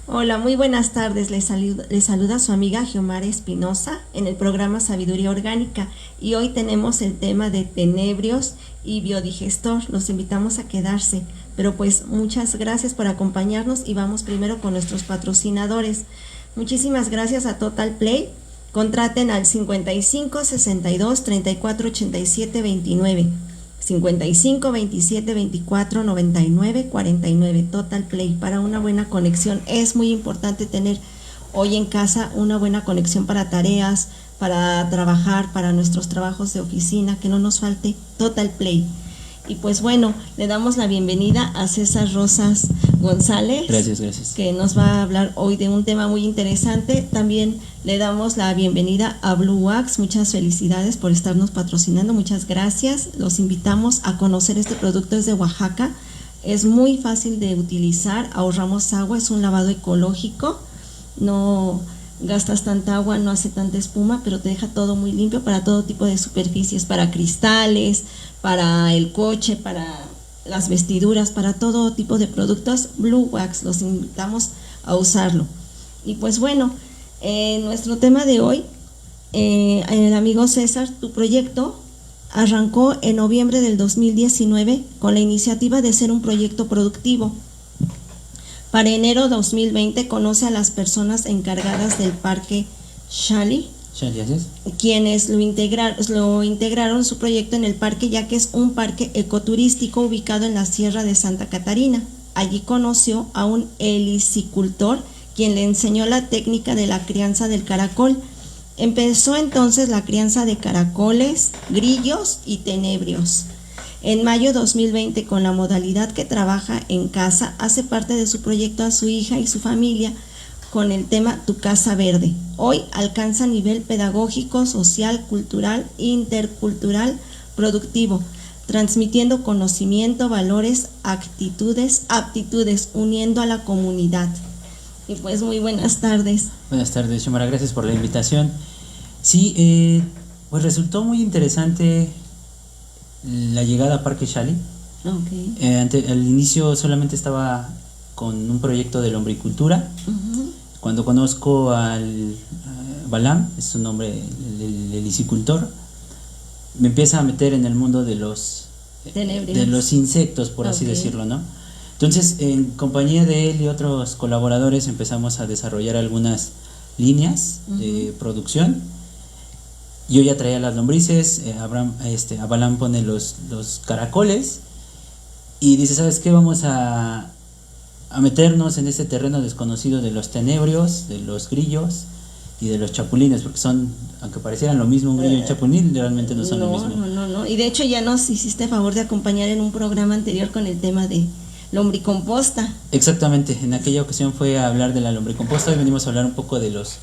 Hola, muy buenas tardes. Les saluda su amiga Giomara Espinosa en el programa Sabiduría Orgánica y hoy tenemos el tema de tenebrios y biodigestor. Los invitamos a quedarse, pero pues muchas gracias por acompañarnos y vamos primero con nuestros patrocinadores. Muchísimas gracias a Total Play. Contraten al 55 62 34 87 29. 55 27 24 99 49. Total Play, para una buena conexión. Es muy importante tener hoy en casa una buena conexión para tareas, para trabajar, para nuestros trabajos de oficina, que no nos falte Total Play. Y pues bueno, le damos la bienvenida a César Rosas González. Gracias. Que nos va a hablar hoy de un tema muy interesante. También le damos la bienvenida a Blue Wax. Muchas felicidades por estarnos patrocinando. Muchas gracias. Los invitamos a conocer este producto. Es de Oaxaca. Es muy fácil de utilizar. Ahorramos agua. Es un lavado ecológico. No gastas tanta agua, no hace tanta espuma, pero te deja todo muy limpio para todo tipo de superficies, para cristales, para el coche, para las vestiduras, para todo tipo de productos. Blue Wax, los invitamos a usarlo. Y pues bueno, nuestro tema de hoy, el amigo César, tu proyecto arrancó en noviembre del 2019 con la iniciativa de ser un proyecto productivo. Para enero 2020 conoce a las personas encargadas del Parque Xali, quienes lo integraron en su proyecto en el parque, ya que es un parque ecoturístico ubicado en la Sierra de Santa Catarina. Allí conoció a un helicicultor, quien le enseñó la técnica de la crianza del caracol. Empezó entonces la crianza de caracoles, grillos y tenebrios. En mayo 2020, con la modalidad que trabaja en casa, hace parte de su proyecto a su hija y su familia con el tema Tu Casa Verde. Hoy alcanza nivel pedagógico, social, cultural, intercultural, productivo, transmitiendo conocimiento, valores, aptitudes, uniendo a la comunidad. Y pues muy buenas tardes. Buenas tardes, Xiomara, gracias por la invitación. Sí, pues resultó muy interesante la llegada a Parque Xali. Okay. Al inicio solamente estaba con un proyecto de lombricultura. Cuando conozco al Balam, es su nombre, el helicicultor, me empieza a meter en el mundo de los insectos, por así decirlo, ¿no? Entonces, en compañía de él y otros colaboradores empezamos a desarrollar algunas líneas de producción. Yo ya traía las lombrices, Abalam pone los caracoles y dice, ¿sabes qué? Vamos a meternos en este terreno desconocido de los tenebrios, de los grillos y de los chapulines, porque son, aunque parecieran lo mismo un grillo y un chapulín, realmente no son lo mismo. No, y de hecho ya nos hiciste favor de acompañar en un programa anterior con el tema de lombricomposta. Exactamente, en aquella ocasión fue a hablar de la lombricomposta, hoy venimos a hablar un poco de los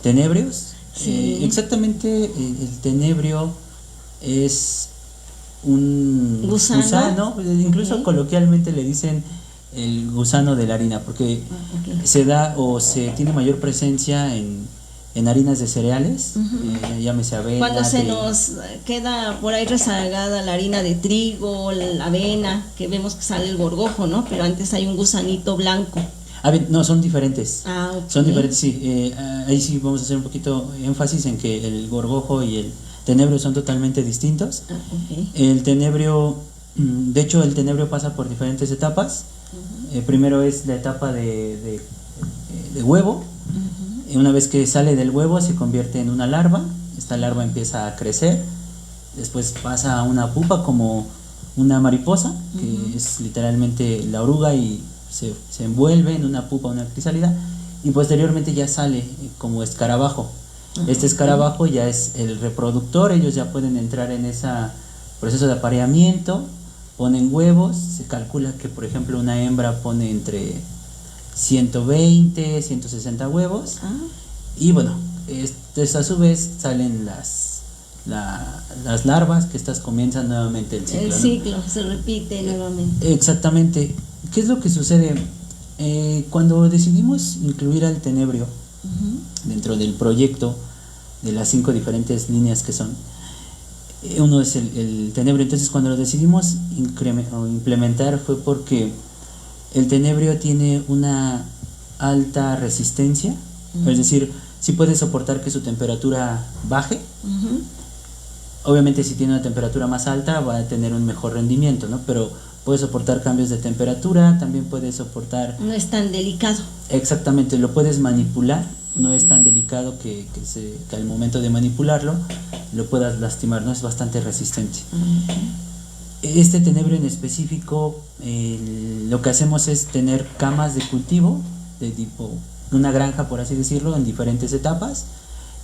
tenebrios. Sí. Exactamente, el tenebrio es un gusano, incluso coloquialmente le dicen el gusano de la harina, porque se da o se tiene mayor presencia en harinas de cereales, llámese avena. Cuando se nos queda por ahí rezagada la harina de trigo, la avena, que vemos que sale el gorgojo, ¿no? Pero antes hay un gusanito blanco. No, son diferentes. Okay. Son diferentes, sí. Ahí sí vamos a hacer un poquito énfasis en que el gorgojo y el tenebrio son totalmente distintos. El tenebrio, de hecho, el tenebrio pasa por diferentes etapas. Primero es la etapa de huevo. Una vez que sale del huevo se convierte en una larva. Esta larva empieza a crecer. Después pasa a una pupa como una mariposa, que es literalmente la oruga, y se envuelve en una pupa, una crisálida, y posteriormente ya sale como escarabajo. Este escarabajo ya es el reproductor. Ellos ya pueden entrar en ese proceso de apareamiento, ponen huevos. Se calcula que, por ejemplo, una hembra pone entre 120, 160 huevos. Y bueno, a su vez salen las larvas, que estas comienzan nuevamente el ciclo. El ciclo, ¿no? Se repite nuevamente. Exactamente. ¿Qué es lo que sucede? Cuando decidimos incluir al tenebrio dentro del proyecto de las 5 diferentes líneas que son, uno es el tenebrio. Entonces, cuando lo decidimos implementar fue porque el tenebrio tiene una alta resistencia, es decir, sí puede soportar que su temperatura baje. Obviamente si tiene una temperatura más alta va a tener un mejor rendimiento, ¿no? Pero puede soportar cambios de temperatura, también puede soportar... No es tan delicado. Exactamente, lo puedes manipular, no es tan delicado que al momento de manipularlo lo puedas lastimar, ¿no? Es bastante resistente. Este tenebrio en específico, lo que hacemos es tener camas de cultivo, de tipo una granja por así decirlo, en diferentes etapas.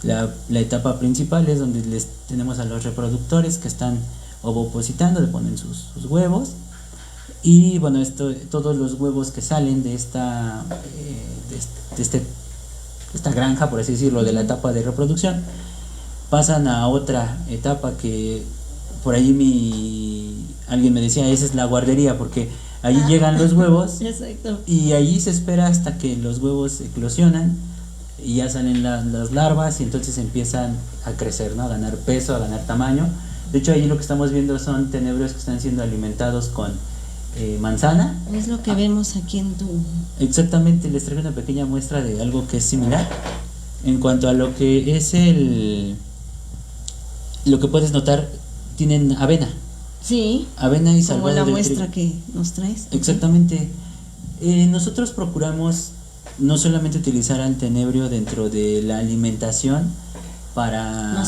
La etapa principal es donde tenemos a los reproductores que están ovopositando, le ponen sus huevos, y bueno, todos los huevos que salen de esta granja, por así decirlo, de la etapa de reproducción, pasan a otra etapa que por ahí alguien me decía, esa es la guardería, porque allí llegan los huevos. Exacto. Y allí se espera hasta que los huevos eclosionan y ya salen las larvas y entonces empiezan a crecer, ¿no? A ganar peso, a ganar tamaño. De hecho, allí lo que estamos viendo son tenebrios que están siendo alimentados con manzana. Es lo que vemos aquí en tu... Exactamente, les traigo una pequeña muestra de algo que es similar. En cuanto a lo que es lo que puedes notar, tienen avena. Sí. Avena y salvado como la de muestra trigo. que nos traes. Exactamente. Nosotros procuramos no solamente utilizar al tenebrio dentro de la alimentación para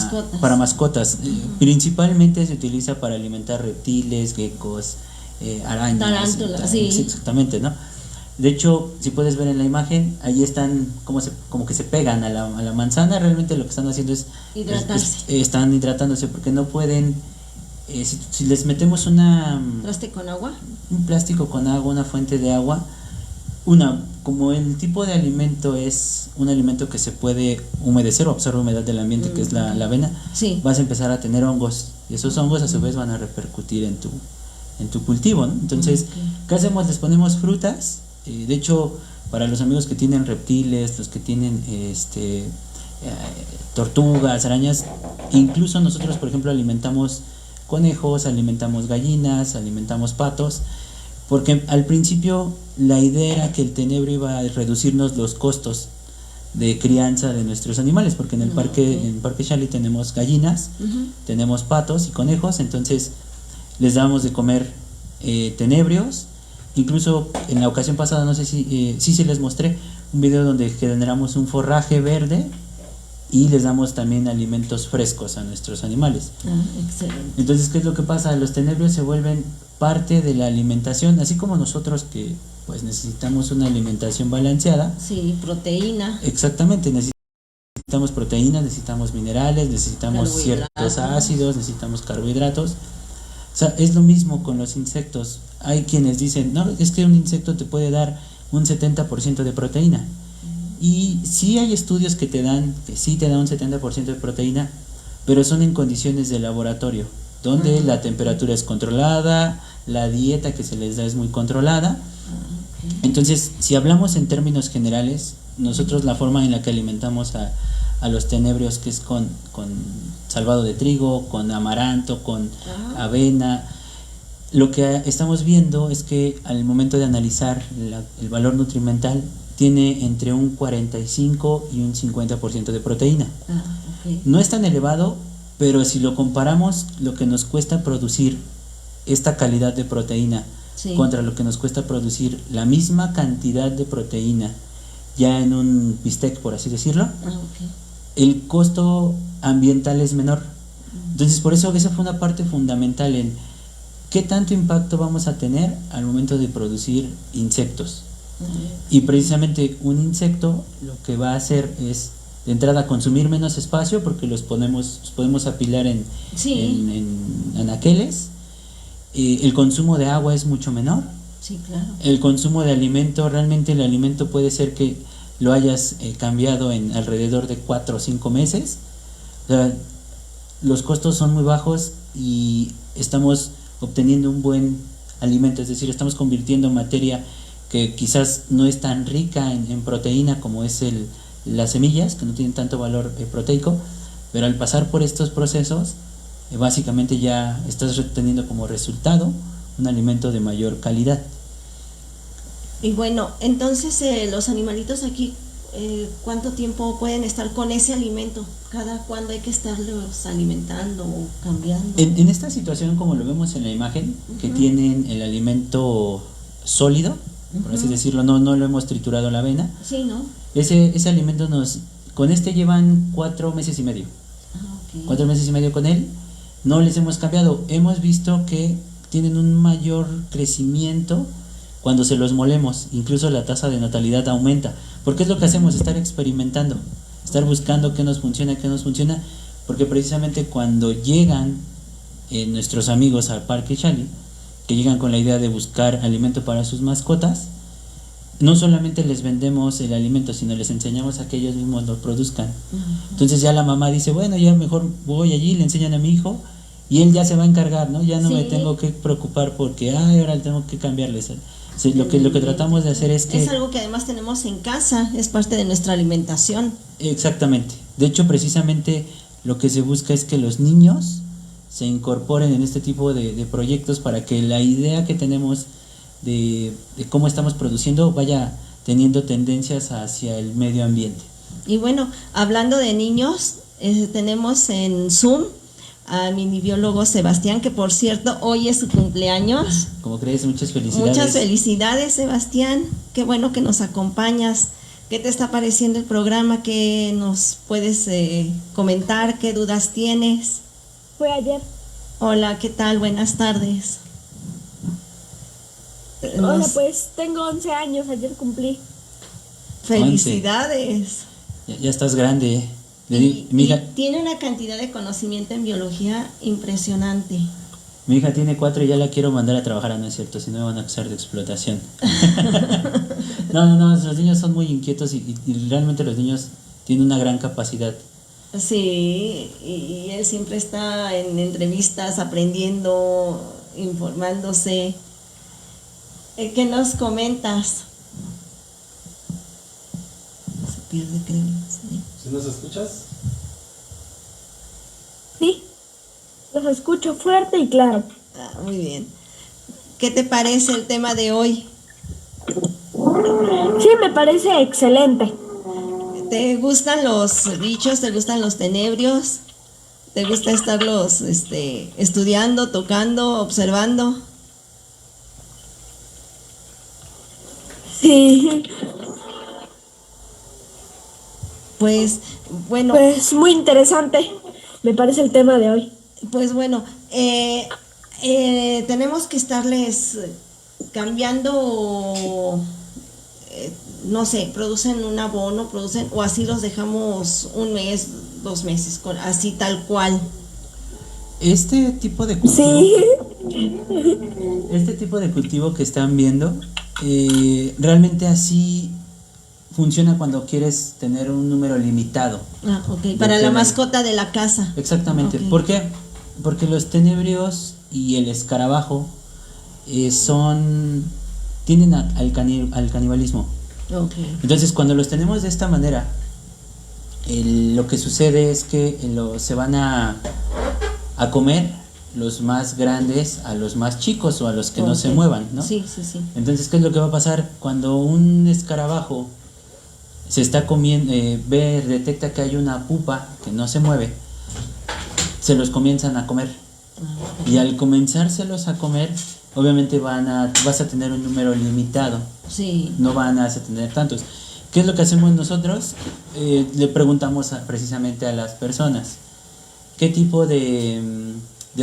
mascotas. Principalmente se utiliza para alimentar reptiles, geckos, arañas, tarántulas, sí. Exactamente, ¿no? De hecho, si puedes ver en la imagen, ahí están como que se pegan a la manzana. Realmente lo que están haciendo es hidratarse. Están hidratándose porque no pueden. Si les metemos un plástico con agua, una fuente de agua, como el tipo de alimento es un alimento que se puede humedecer o absorbe humedad del ambiente, que es la avena, sí, vas a empezar a tener hongos, y esos hongos a su vez van a repercutir en tu cultivo, ¿no? Entonces, ¿qué hacemos? Les ponemos frutas. De hecho, para los amigos que tienen reptiles, los que tienen tortugas, arañas, incluso nosotros, por ejemplo, alimentamos conejos, alimentamos gallinas, alimentamos patos, porque al principio la idea era que el tenebrio iba a reducirnos los costos de crianza de nuestros animales, porque en el Parque Xali tenemos gallinas, tenemos patos y conejos, entonces les dábamos de comer tenebrios. Incluso en la ocasión pasada, no sé si se les mostré un video donde generamos un forraje verde y les damos también alimentos frescos a nuestros animales. Excelente. Entonces, ¿qué es lo que pasa? Los tenebrios se vuelven parte de la alimentación, así como nosotros que pues necesitamos una alimentación balanceada. Sí, proteína. Exactamente, necesitamos proteínas, necesitamos minerales, necesitamos ciertos ácidos, necesitamos carbohidratos. O sea, es lo mismo con los insectos. Hay quienes dicen, no, es que un insecto te puede dar un 70% de proteína. Y sí hay estudios que sí te dan un 70% de proteína, pero son en condiciones de laboratorio, donde la temperatura es controlada, la dieta que se les da es muy controlada. Entonces, si hablamos en términos generales, nosotros la forma en la que alimentamos a los tenebrios, que es con salvado de trigo, con amaranto, con avena, lo que estamos viendo es que al momento de analizar el valor nutrimental, tiene entre un 45 y un 50% de proteína. No es tan elevado, pero si lo comparamos, lo que nos cuesta producir esta calidad de proteína contra lo que nos cuesta producir la misma cantidad de proteína ya en un bistec, por así decirlo, el costo ambiental es menor. Entonces, por eso esa fue una parte fundamental en qué tanto impacto vamos a tener al momento de producir insectos. Y precisamente un insecto lo que va a hacer es, de entrada, consumir menos espacio, porque los podemos apilar en anaqueles. El consumo de agua es mucho menor. Sí, claro. El consumo de alimento, realmente el alimento puede ser que lo hayas cambiado en alrededor de 4 o 5 meses. O sea, los costos son muy bajos y estamos obteniendo un buen alimento, es decir, estamos convirtiendo materia que quizás no es tan rica en proteína como es las semillas, que no tienen tanto valor proteico, pero al pasar por estos procesos, básicamente ya estás obteniendo como resultado un alimento de mayor calidad. Y bueno, entonces los animalitos aquí, ¿cuánto tiempo pueden estar con ese alimento? ¿Cada cuándo hay que estarlos alimentando o cambiando? En esta situación, como lo vemos en la imagen, que tienen el alimento sólido, por así decirlo, no lo hemos triturado en la avena. Sí, ¿no? Ese alimento con este llevan 4 meses y medio. Okay. 4 meses y medio con él, no les hemos cambiado. Hemos visto que tienen un mayor crecimiento cuando se los molemos, incluso la tasa de natalidad aumenta, porque es lo que hacemos, estar experimentando, estar buscando qué nos funciona, porque precisamente cuando llegan nuestros amigos al Parque Xali, que llegan con la idea de buscar alimento para sus mascotas, no solamente les vendemos el alimento, sino les enseñamos a que ellos mismos lo produzcan. Entonces ya la mamá dice, bueno, ya mejor voy allí, le enseñan a mi hijo y él ya se va a encargar, ¿no? Ya no me tengo que preocupar porque, ahora tengo que cambiarles. Lo que tratamos de hacer es que... Es algo que además tenemos en casa, es parte de nuestra alimentación. Exactamente. De hecho, precisamente lo que se busca es que los niños se incorporen en este tipo de proyectos para que la idea que tenemos de cómo estamos produciendo vaya teniendo tendencias hacia el medio ambiente. Y bueno, hablando de niños, tenemos en Zoom a mi biólogo Sebastián, que por cierto hoy es su cumpleaños. Como crees, muchas felicidades. Muchas felicidades, Sebastián, qué bueno que nos acompañas. ¿Qué te está pareciendo el programa? ¿Qué nos puedes comentar? ¿Qué dudas tienes? Fue ayer. Hola, ¿qué tal? Buenas tardes. Hola, pues tengo 11 años, ayer cumplí. Felicidades. Ya estás grande. Y tiene una cantidad de conocimiento en biología impresionante. Mi hija tiene 4 y ya la quiero mandar a trabajar, ¿no es cierto? Si no me van a acusar de explotación. No, los niños son muy inquietos y realmente los niños tienen una gran capacidad. Sí, y él siempre está en entrevistas, aprendiendo, informándose. ¿Qué nos comentas? Se pierde, creo. ¿Sí nos escuchas? Sí, los escucho fuerte y claro. Muy bien. ¿Qué te parece el tema de hoy? Sí, me parece excelente. ¿Te gustan los bichos? ¿Te gustan los tenebrios? ¿Te gusta estarlos estudiando, tocando, observando? Sí. Pues bueno. Pues muy interesante, me parece el tema de hoy. Pues bueno, tenemos que estarles cambiando, no sé, producen un abono, o así los dejamos 1 mes, 2 meses, así tal cual. Este tipo de cultivo, sí. Este tipo de cultivo que están viendo, realmente así funciona cuando quieres tener un número limitado. Ok, para la mascota de la casa. Exactamente. Okay. ¿Por qué? Porque los tenebrios y el escarabajo tienden al canibalismo. Okay. Entonces, cuando los tenemos de esta manera, lo que sucede es que se van a comer los más grandes a los más chicos o a los que no se muevan, ¿no? Sí. Entonces, ¿qué es lo que va a pasar? Cuando un escarabajo se está comiendo, detecta que hay una pupa que no se mueve, se los comienzan a comer. Y al comenzárselos a comer, obviamente vas a tener un número limitado. Sí. No van a tener tantos. ¿Qué es lo que hacemos nosotros? Le preguntamos precisamente a las personas, ¿qué tipo de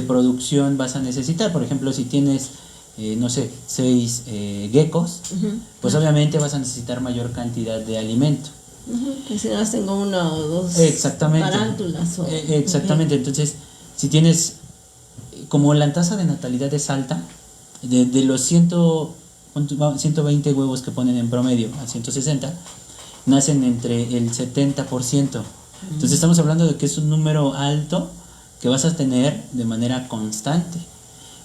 producción vas a necesitar? Por ejemplo, si tienes, 6 geckos, pues obviamente vas a necesitar mayor cantidad de alimento. Que si no tengo 1 o 2 tarántulas. Exactamente, entonces, si tienes, como la tasa de natalidad es alta, de los 120 huevos que ponen en promedio a 160, nacen entre el 70%. Entonces estamos hablando de que es un número alto que vas a tener de manera constante.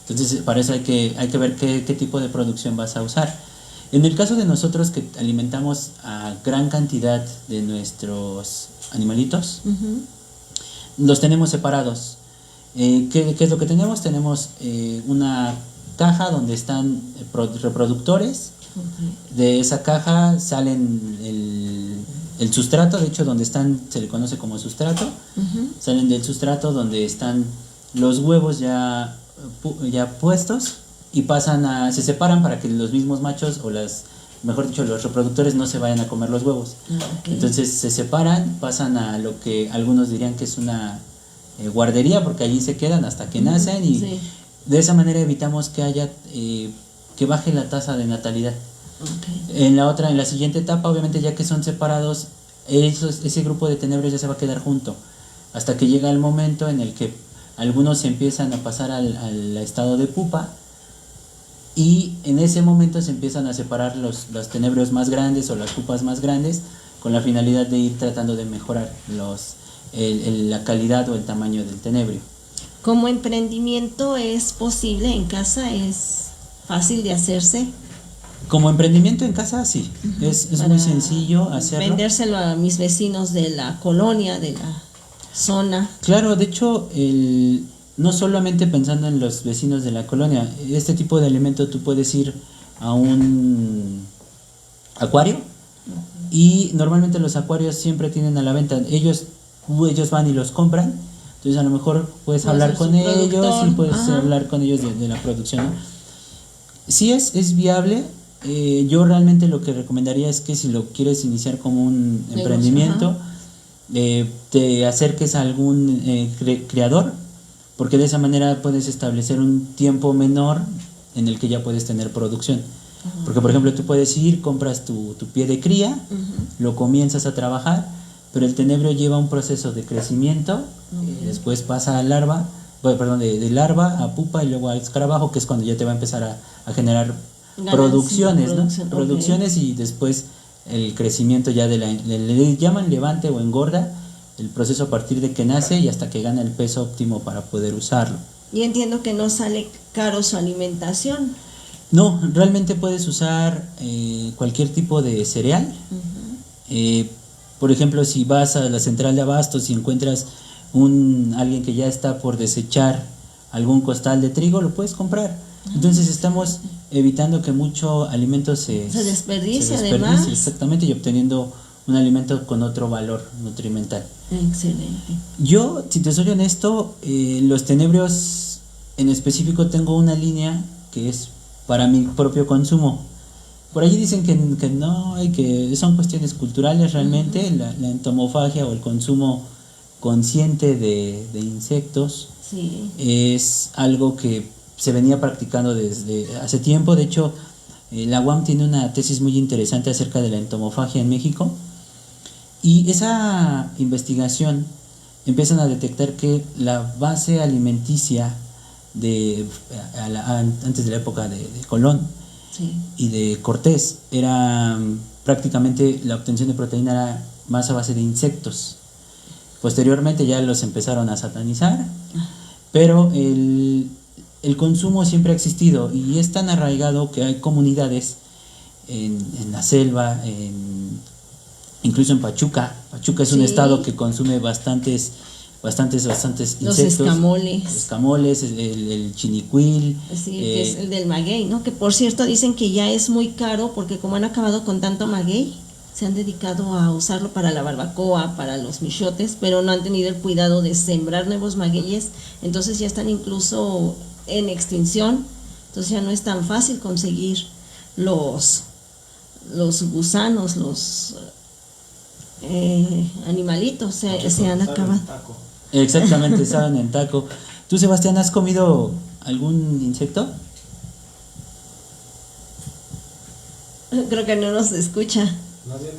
Entonces para eso hay que ver qué tipo de producción vas a usar. En el caso de nosotros, que alimentamos a gran cantidad de nuestros animalitos, los tenemos separados. ¿Qué es lo que tenemos? Tenemos una caja donde están reproductores Ok. De esa caja salen el sustrato, de hecho donde están se le conoce como sustrato, salen del sustrato donde están los huevos ya puestos y se separan para que los mismos machos o mejor dicho, los reproductores no se vayan a comer los huevos. Okay. Entonces se separan, pasan a lo que algunos dirían que es una guardería, porque allí se quedan hasta que nacen y sí. de esa manera evitamos que haya que baje la tasa de natalidad. Okay. En la siguiente etapa, obviamente ya que son separados, ese grupo de tenebrios ya se va a quedar junto, hasta que llega el momento en el que algunos empiezan a pasar al estado de pupa, y en ese momento se empiezan a separar los tenebrios más grandes o las pupas más grandes, con la finalidad de ir tratando de mejorar la calidad o el tamaño del tenebrio. Como emprendimiento es posible en casa, es fácil de hacerse. Como emprendimiento en casa, sí, es muy sencillo hacerlo. Vendérselo a mis vecinos de la colonia, de la zona. Claro, de hecho, no solamente pensando en los vecinos de la colonia, este tipo de alimento tú puedes ir a un acuario y normalmente los acuarios siempre tienen a la venta, ellos van y los compran, entonces a lo mejor puedes hablar con ellos y puedes hablar con ellos de la producción, ¿no? Sí es viable. Yo realmente lo que recomendaría es que si lo quieres iniciar como un emprendimiento, te acerques a algún criador, porque de esa manera puedes establecer un tiempo menor en el que ya puedes tener producción. Porque por ejemplo tú puedes ir, compras tu pie de cría, lo comienzas a trabajar, pero el tenebrio lleva un proceso de crecimiento, después pasa a larva, de larva a pupa y luego al escarabajo, que es cuando ya te va a empezar a generar producciones, ¿no? Producciones, y después el crecimiento ya le llaman levante o engorda, el proceso a partir de que nace y hasta que gana el peso óptimo para poder usarlo. Y entiendo que no sale caro su alimentación. No, realmente puedes usar cualquier tipo de cereal. Por ejemplo, si vas a la central de abastos y encuentras alguien que ya está por desechar algún costal de trigo, lo puedes comprar. Entonces estamos evitando que mucho alimento se desperdicie además. Exactamente, y obteniendo un alimento con otro valor nutrimental. Excelente. Yo, si te soy honesto, los tenebrios en específico tengo una línea que es para mi propio consumo. Por allí dicen que no, y que son cuestiones culturales realmente, la entomofagia o el consumo consciente de insectos, sí, es algo que se venía practicando desde hace tiempo. De hecho, la UAM tiene una tesis muy interesante acerca de la entomofagia en México, y esa investigación empiezan a detectar que la base alimenticia antes de la época de Colón, sí, y de Cortés era prácticamente la obtención de proteína era más a base de insectos. Posteriormente ya los empezaron a satanizar, pero el consumo siempre ha existido y es tan arraigado que hay comunidades en la selva, incluso en Pachuca. Pachuca es un estado que consume bastantes insectos. Los escamoles, el chinicuil. Sí, que es el del maguey, ¿no? Que por cierto dicen que ya es muy caro porque como han acabado con tanto maguey, se han dedicado a usarlo para la barbacoa, para los michotes, pero no han tenido el cuidado de sembrar nuevos magueyes, entonces ya están incluso en extinción, entonces ya no es tan fácil conseguir los gusanos, los animalitos, se han acabado. Exactamente, saben en taco. ¿Tú, Sebastián, has comido algún insecto? Creo que no nos escucha. Más bien,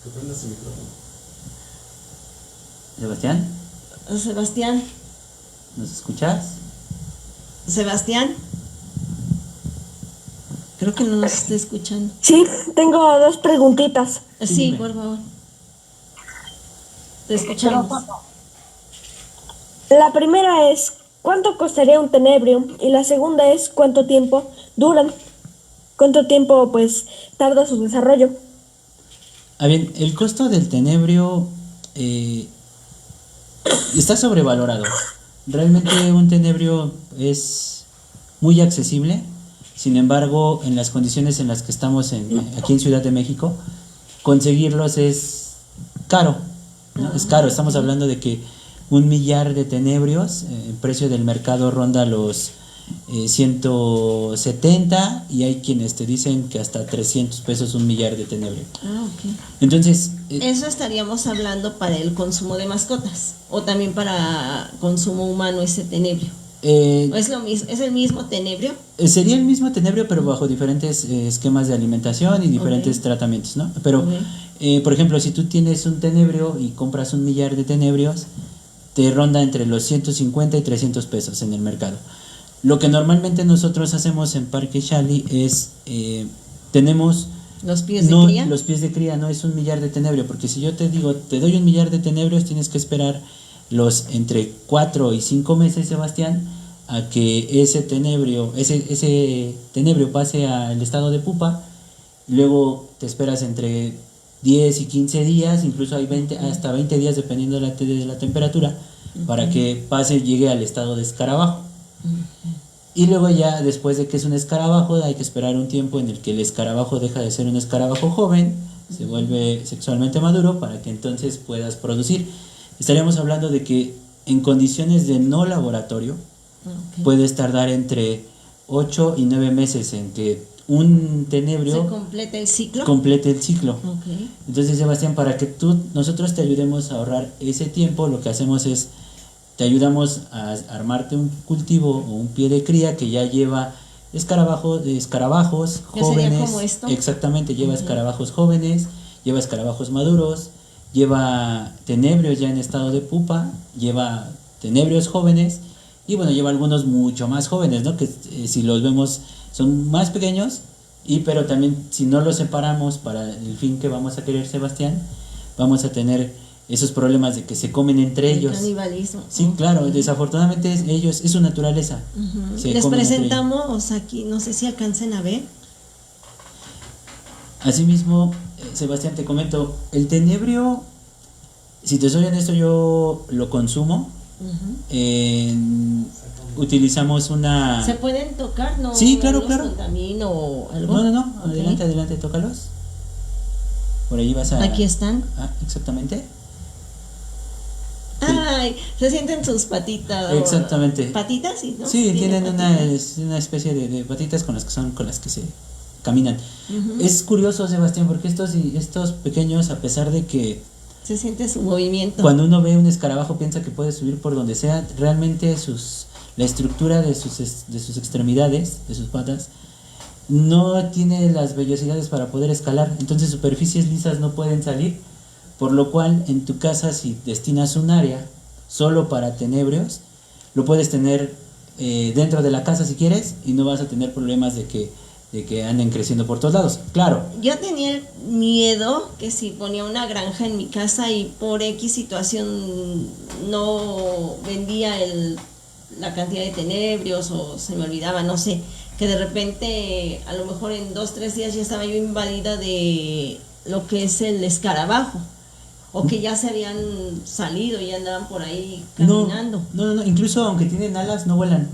que prendas el micrófono. ¿Sebastián? ¿Nos escuchas? ¿Sebastián? Creo que no nos está escuchando. Sí, tengo dos preguntitas. Sí, por favor. Te escuchamos. La primera es, ¿cuánto costaría un tenebrio? Y la segunda es, ¿cuánto tiempo duran? ¿Cuánto tiempo, pues, tarda su desarrollo? Bien, el costo del tenebrio está sobrevalorado. Realmente un tenebrio es muy accesible. Sin embargo, en las condiciones en las que estamos aquí en Ciudad de México, conseguirlos es caro, ¿no? Es caro, estamos hablando de que 1 millar de tenebrios, el precio del mercado ronda los 170, y hay quienes te dicen que hasta 300 pesos 1 millar de tenebrio. Ok. Entonces, Eso estaríamos hablando para el consumo de mascotas o también para consumo humano ese tenebrio. ¿O es lo mismo, es el mismo tenebrio? sería el mismo tenebrio, pero bajo diferentes esquemas de alimentación y diferentes tratamientos, ¿no? Pero, por ejemplo, si tú tienes un tenebrio y compras 1 millar de tenebrios, te ronda entre los 150 y 300 pesos en el mercado. Lo que normalmente nosotros hacemos en Parque Xali es, tenemos... ¿Los pies de no, cría? los pies de cría no es 1 millar de tenebrio, porque si yo te digo, te doy 1 millar de tenebrios, tienes que esperar los entre 4 y 5 meses, Sebastián, a que ese tenebrio pase al estado de pupa. Luego te esperas entre 10 y 15 días, incluso hay hasta 20 días dependiendo de la temperatura, para que pase y llegue al estado de escarabajo. Y luego ya después de que es un escarabajo, hay que esperar un tiempo en el que el escarabajo deja de ser un escarabajo joven, se vuelve sexualmente maduro, para que entonces puedas producir. Estaríamos hablando de que en condiciones de no laboratorio puedes tardar entre 8 y 9 meses en que un tenebrio ¿Se completa el ciclo? complete el ciclo. Ok. Entonces, Sebastián, para que nosotros te ayudemos a ahorrar ese tiempo, lo que hacemos es, te ayudamos a armarte un cultivo o un pie de cría que ya lleva escarabajos ¿Ya jóvenes. sería como esto? Exactamente, lleva escarabajos jóvenes, lleva escarabajos maduros, lleva tenebrios ya en estado de pupa, lleva tenebrios jóvenes, y bueno, lleva algunos mucho más jóvenes, ¿no? Que si los vemos son más pequeños, pero también si no los separamos para el fin que vamos a querer, Sebastián, vamos a tener esos problemas de que se comen entre ellos. Canibalismo. Sí, claro, desafortunadamente es su naturaleza. Se Les comen entre ellos. presentamos aquí, no sé si alcancen a ver. Asimismo, Sebastián, te comento, el tenebrio, si te soy honesto, yo lo consumo. Utilizamos una... ¿Se pueden tocar? ¿No? Sí, claro, ¿Los claro. contamino o algo? No, Ok. adelante, tócalos. Por ahí vas a... Aquí están. Exactamente. Ay, se sienten sus patitas. Exactamente. ¿Patitas? Sí, ¿no? Sí, tienen patitas. una especie de patitas con las que se caminan. Es curioso, Sebastián, porque estos pequeños, a pesar de que Se siente su movimiento. cuando uno ve un escarabajo piensa que puede subir por donde sea, realmente la estructura de sus extremidades, de sus patas, no tiene las vellosidades para poder escalar, entonces superficies lisas no pueden salir, por lo cual en tu casa, si destinas un área solo para tenebrios, lo puedes tener dentro de la casa si quieres, y no vas a tener problemas de que anden creciendo por todos lados. Claro, Yo tenía miedo que si ponía una granja en mi casa y por X situación no vendía la cantidad de tenebrios o se me olvidaba, no sé, que de repente a lo mejor en 2-3 días ya estaba yo invadida de lo que es el escarabajo, o que ya se habían salido y andaban por ahí caminando. No, incluso aunque tienen alas no vuelan,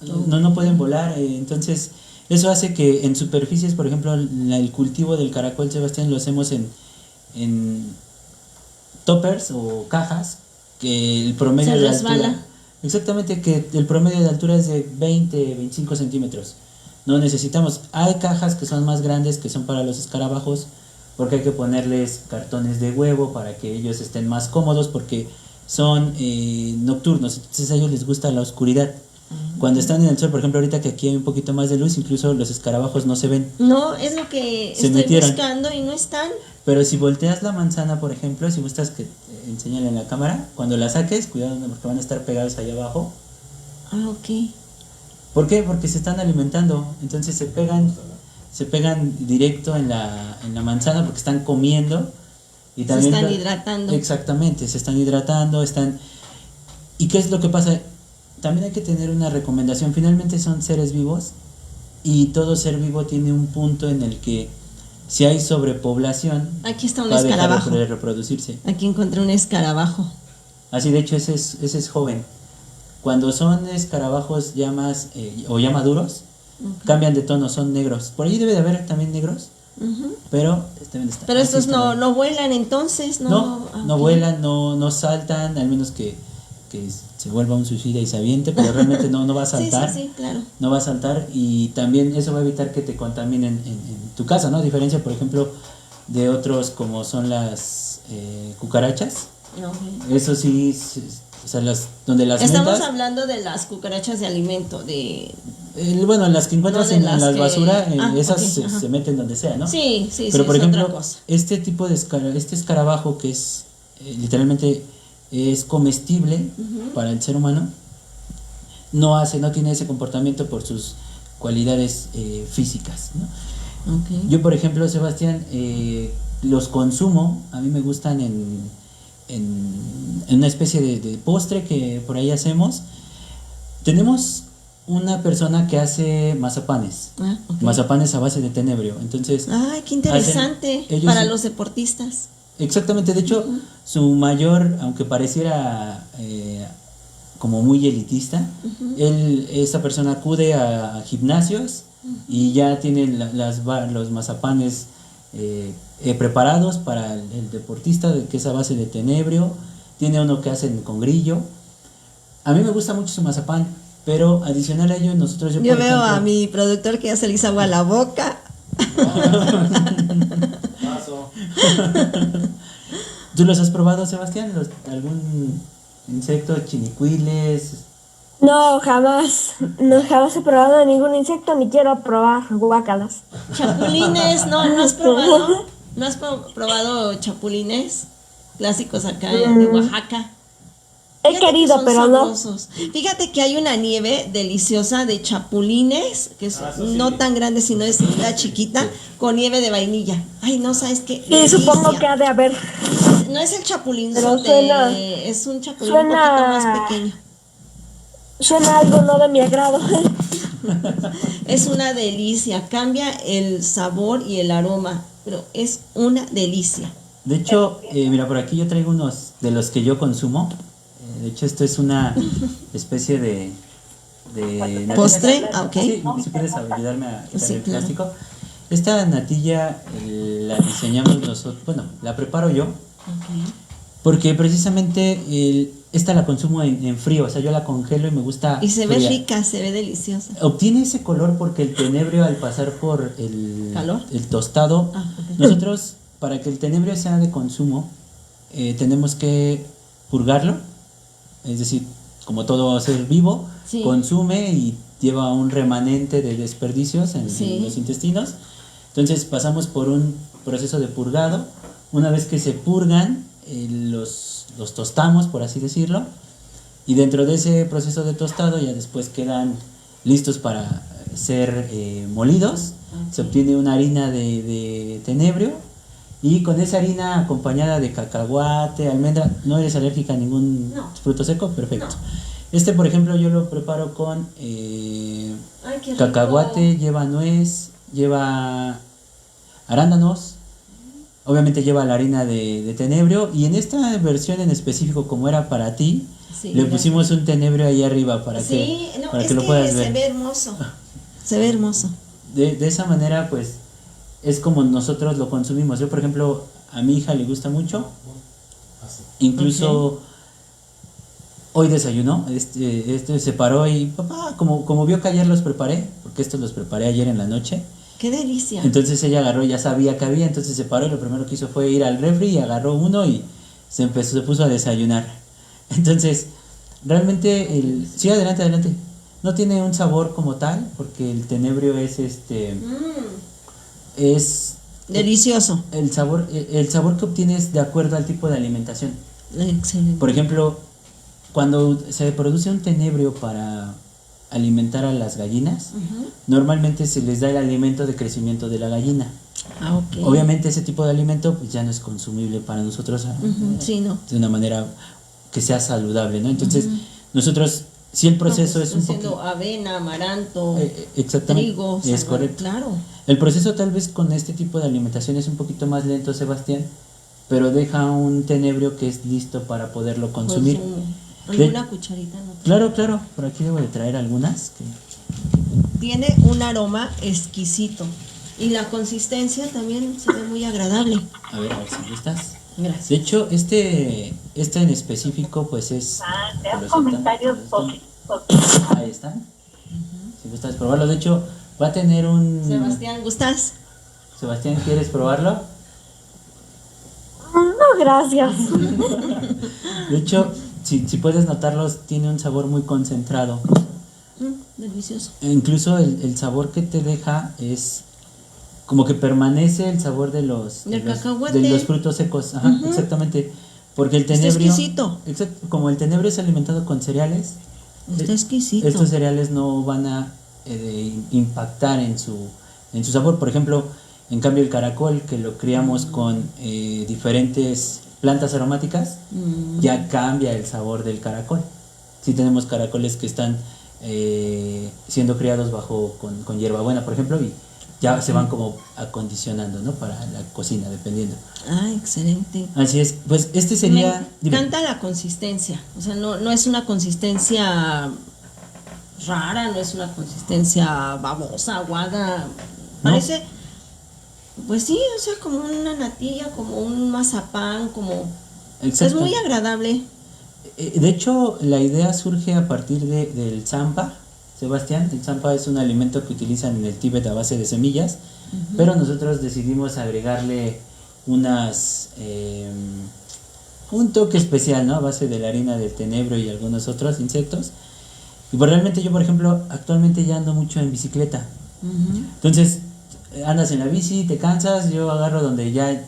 no pueden volar, entonces eso hace que en superficies, por ejemplo, el cultivo del caracol, Sebastián, lo hacemos en toppers o cajas, que el promedio Se de resbala. altura, exactamente, que el promedio de altura es de 20-25 centímetros. No necesitamos, hay cajas que son más grandes, que son para los escarabajos, porque hay que ponerles cartones de huevo para que ellos estén más cómodos, porque son nocturnos, entonces a ellos les gusta la oscuridad. Cuando están en el sol, por ejemplo, ahorita que aquí hay un poquito más de luz, incluso los escarabajos no se ven. No, es lo que Se estoy metieron. buscando y no están. Pero si volteas la manzana, por ejemplo, si gustas que enseñale en la cámara, cuando la saques, cuidado porque van a estar pegados allá abajo. Ah, ok. ¿Por qué? Porque se están alimentando, entonces se pegan directo en la manzana porque están comiendo. Y también Se están hidratando. Exactamente, se están hidratando, ¿Y qué es lo que pasa? También hay que tener una recomendación. Finalmente son seres vivos, y todo ser vivo tiene un punto en el que si hay sobrepoblación, Aquí está un va a dejar escarabajo. de reproducirse. Aquí encontré un escarabajo. Así, de hecho, ese es joven. Cuando son escarabajos ya más o ya maduros, cambian de tono, son negros. Por ahí debe de haber también negros, pero deben estar. Pero Así estos están. no vuelan entonces, No ok. vuelan, no saltan, al menos que se vuelva un suicida y se aviente, pero realmente no va a Sí, saltar. sí, claro. No va a saltar, y también eso va a evitar que te contaminen en tu casa, ¿no? A diferencia, por ejemplo, de otros como son las cucarachas. Ok. Eso sí, o sea, donde las Estamos metas, hablando de las cucarachas de alimento, de... bueno, las que encuentras No, de en las las que- basura, ok, esas ajá. se meten donde sea, ¿no? Sí, sí, Pero sí, por es ejemplo, otra cosa. este tipo de este escarabajo que es literalmente es comestible para el ser humano, no tiene ese comportamiento por sus cualidades físicas, ¿no? Ok. Yo, por ejemplo, Sebastián, los consumo, a mí me gustan en una especie de postre que por ahí hacemos. Tenemos una persona que hace mazapanes, Ok. mazapanes a base de tenebrio. Entonces, Ay, qué interesante hacen- ellos- para los deportistas. exactamente, de hecho, su mayor, aunque pareciera como muy elitista, esa persona acude a gimnasios y ya tiene los mazapanes preparados para el deportista, que es a base de tenebrio. Tiene uno que hacen con grillo. A mí me gusta mucho su mazapán, pero adicional a ello nosotros... Yo por veo a ejemplo, mi productor que ya se le hizo agua a la boca. Paso. ¿Tú los has probado, Sebastián? ¿Algún insecto, chinicuiles? No, jamás. No, jamás he probado ningún insecto ni quiero probar guácalas. Chapulines, ¿no has probado? ¿No has probado chapulines clásicos acá de Oaxaca? He Fíjate que querido, son pero no. sabrosos. Fíjate que hay una nieve deliciosa de chapulines, que es no tan grande, sino es la chiquita, con nieve de vainilla. Ay, no sabes qué. Sí, supongo delicia. que ha de haber. No es el chapulín, Pero suena- es un chapulín un poquito más pequeño. Suena algo no de mi agrado. Es una delicia, cambia el sabor y el aroma, pero es una delicia. De hecho, mira, por aquí yo traigo unos de los que yo consumo. De hecho, esto es una especie de ¿Postre? Ah, ok. Sí, si quieres ayudarme a quitar Sí, el claro. plástico. Esta natilla la diseñamos nosotros, bueno, la preparo yo, porque precisamente esta la consumo en frío, o sea, yo la congelo y me gusta Y se ve fría. rica, se ve deliciosa. Obtiene ese color porque el tenebrio, al pasar por ¿Calor? el tostado, Ah, ok. nosotros, para que el tenebrio sea de consumo, tenemos que purgarlo, es decir, como todo ser vivo, Sí. consume y lleva un remanente de desperdicios en Sí. los intestinos. Entonces pasamos por un proceso de purgado. Una vez que se purgan, los tostamos, por así decirlo, y dentro de ese proceso de tostado ya después quedan listos para ser molidos. Se obtiene una harina de tenebrio, y con esa harina acompañada de cacahuate, almendra. ¿No eres alérgica a ningún No. fruto seco? Perfecto. Este, por ejemplo, yo lo preparo con Ay, qué rico. cacahuate, lleva nuez, lleva arándanos, obviamente lleva la harina de tenebro, y en esta versión en específico, como era para ti, Sí, le gracias. pusimos un tenebro ahí arriba para Sí, que, no, para es que lo puedas se ver. ve hermoso. Se ve hermoso. De esa manera, pues, es como nosotros lo consumimos. Yo, por ejemplo, a mi hija le gusta mucho, incluso hoy desayunó, se paró y, papá, como vio que ayer los preparé, porque estos los preparé ayer en la noche, Qué delicia. entonces ella agarró, ya sabía que había, entonces se paró y lo primero que hizo fue ir al refri y agarró uno y se puso a desayunar. Entonces, realmente, sí, adelante. No tiene un sabor como tal, porque el tenebrio es es Delicioso. el sabor que obtienes de acuerdo al tipo de alimentación. Excelente. Por ejemplo, cuando se produce un tenebrio para alimentar a las gallinas, normalmente se les da el alimento de crecimiento de la gallina. Ah, ok. Obviamente ese tipo de alimento pues ya no es consumible para nosotros Sí, no. de una manera que sea saludable, ¿no? Entonces, nosotros, si el proceso No, pues, es un haciendo poquito... avena, amaranto, exactamente, trigo, es salmón, correcto. Claro. El proceso tal vez con este tipo de alimentación es un poquito más lento, Sebastián, pero deja un tenebrio que es listo para poderlo consumir. Consumo. De- ¿Alguna cucharita? No? Claro, por aquí debo de traer algunas. tiene un aroma exquisito y la consistencia también se ve muy agradable. A ver si gustas. Gracias. De hecho, este en específico, pues es. Comentarios Ahí están. Si gustas probarlo, de hecho, va a tener un. Sebastián, ¿gustas? Sebastián, ¿quieres probarlo? No, gracias. De hecho, si puedes notarlos, tiene un sabor muy concentrado. Delicioso. E incluso el sabor que te deja es como que permanece el sabor de Del cacahuate. de los frutos secos. Ajá, exactamente. Porque el Está tenebrio. exquisito. Exacto, como el tenebrio es alimentado con cereales, Está exquisito. estos cereales no van a impactar en su sabor. Por ejemplo, en cambio el caracol, que lo criamos con diferentes plantas aromáticas, ya cambia el sabor del caracol. Sí tenemos caracoles que están siendo criados con hierbabuena, por ejemplo, y ya se van como acondicionando, ¿no? Para la cocina, dependiendo. Ah, excelente. Así es, pues este sería. Me encanta la consistencia, o sea, no es una consistencia rara, no es una consistencia babosa, aguada, parece, pues sí, o sea, como una natilla, como un mazapán, como... Exacto. Es muy agradable. De hecho, la idea surge a partir del zampa, Sebastián. El zampa es un alimento que utilizan en el Tíbet a base de semillas, pero nosotros decidimos agregarle un toque especial, ¿no? A base de la harina del tenebro y algunos otros insectos. Y pues realmente yo, por ejemplo, actualmente ya ando mucho en bicicleta. Entonces, andas en la bici, te cansas, yo agarro donde ya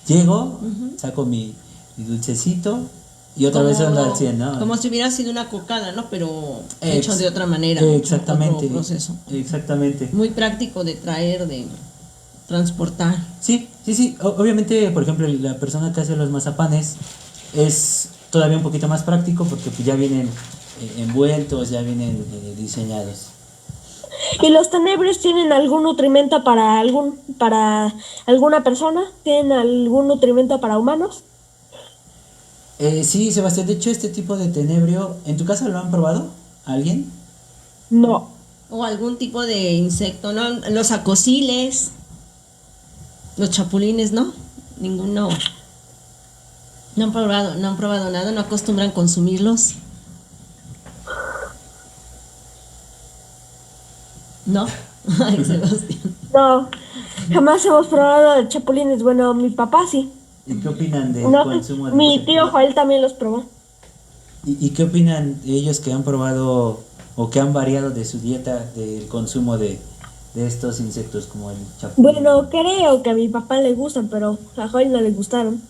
llego, saco mi dulcecito y otra vez ando al 100, ¿no? Como si hubiera sido una cocada, ¿no? Pero hecho de otra manera. Exactamente. Otro proceso. Exactamente. Muy práctico de traer, de transportar. Sí. Obviamente, por ejemplo, la persona que hace los mazapanes es todavía un poquito más práctico porque pues, ya vienen envueltos, ya vienen diseñados. ¿Y los tenebrios tienen algún nutrimento para alguna persona? ¿Tienen algún nutrimento para humanos? Sí, Sebastián, de hecho este tipo de tenebrio, ¿en tu casa lo han probado? ¿Alguien? No. O algún tipo de insecto, ¿no? Los acosiles, los chapulines, ¿no? Ninguno. No han probado nada, no acostumbran consumirlos. ¿No? Ay, Sebastián. No, jamás hemos probado de chapulines. Bueno, mi papá sí. ¿Y qué opinan del No, consumo de mi insectos? tío Joel también los probó. ¿Y qué opinan ellos que han probado o que han variado de su dieta del consumo de estos insectos como el chapulín? Bueno, creo que a mi papá le gustan, pero a Joel no le gustaron.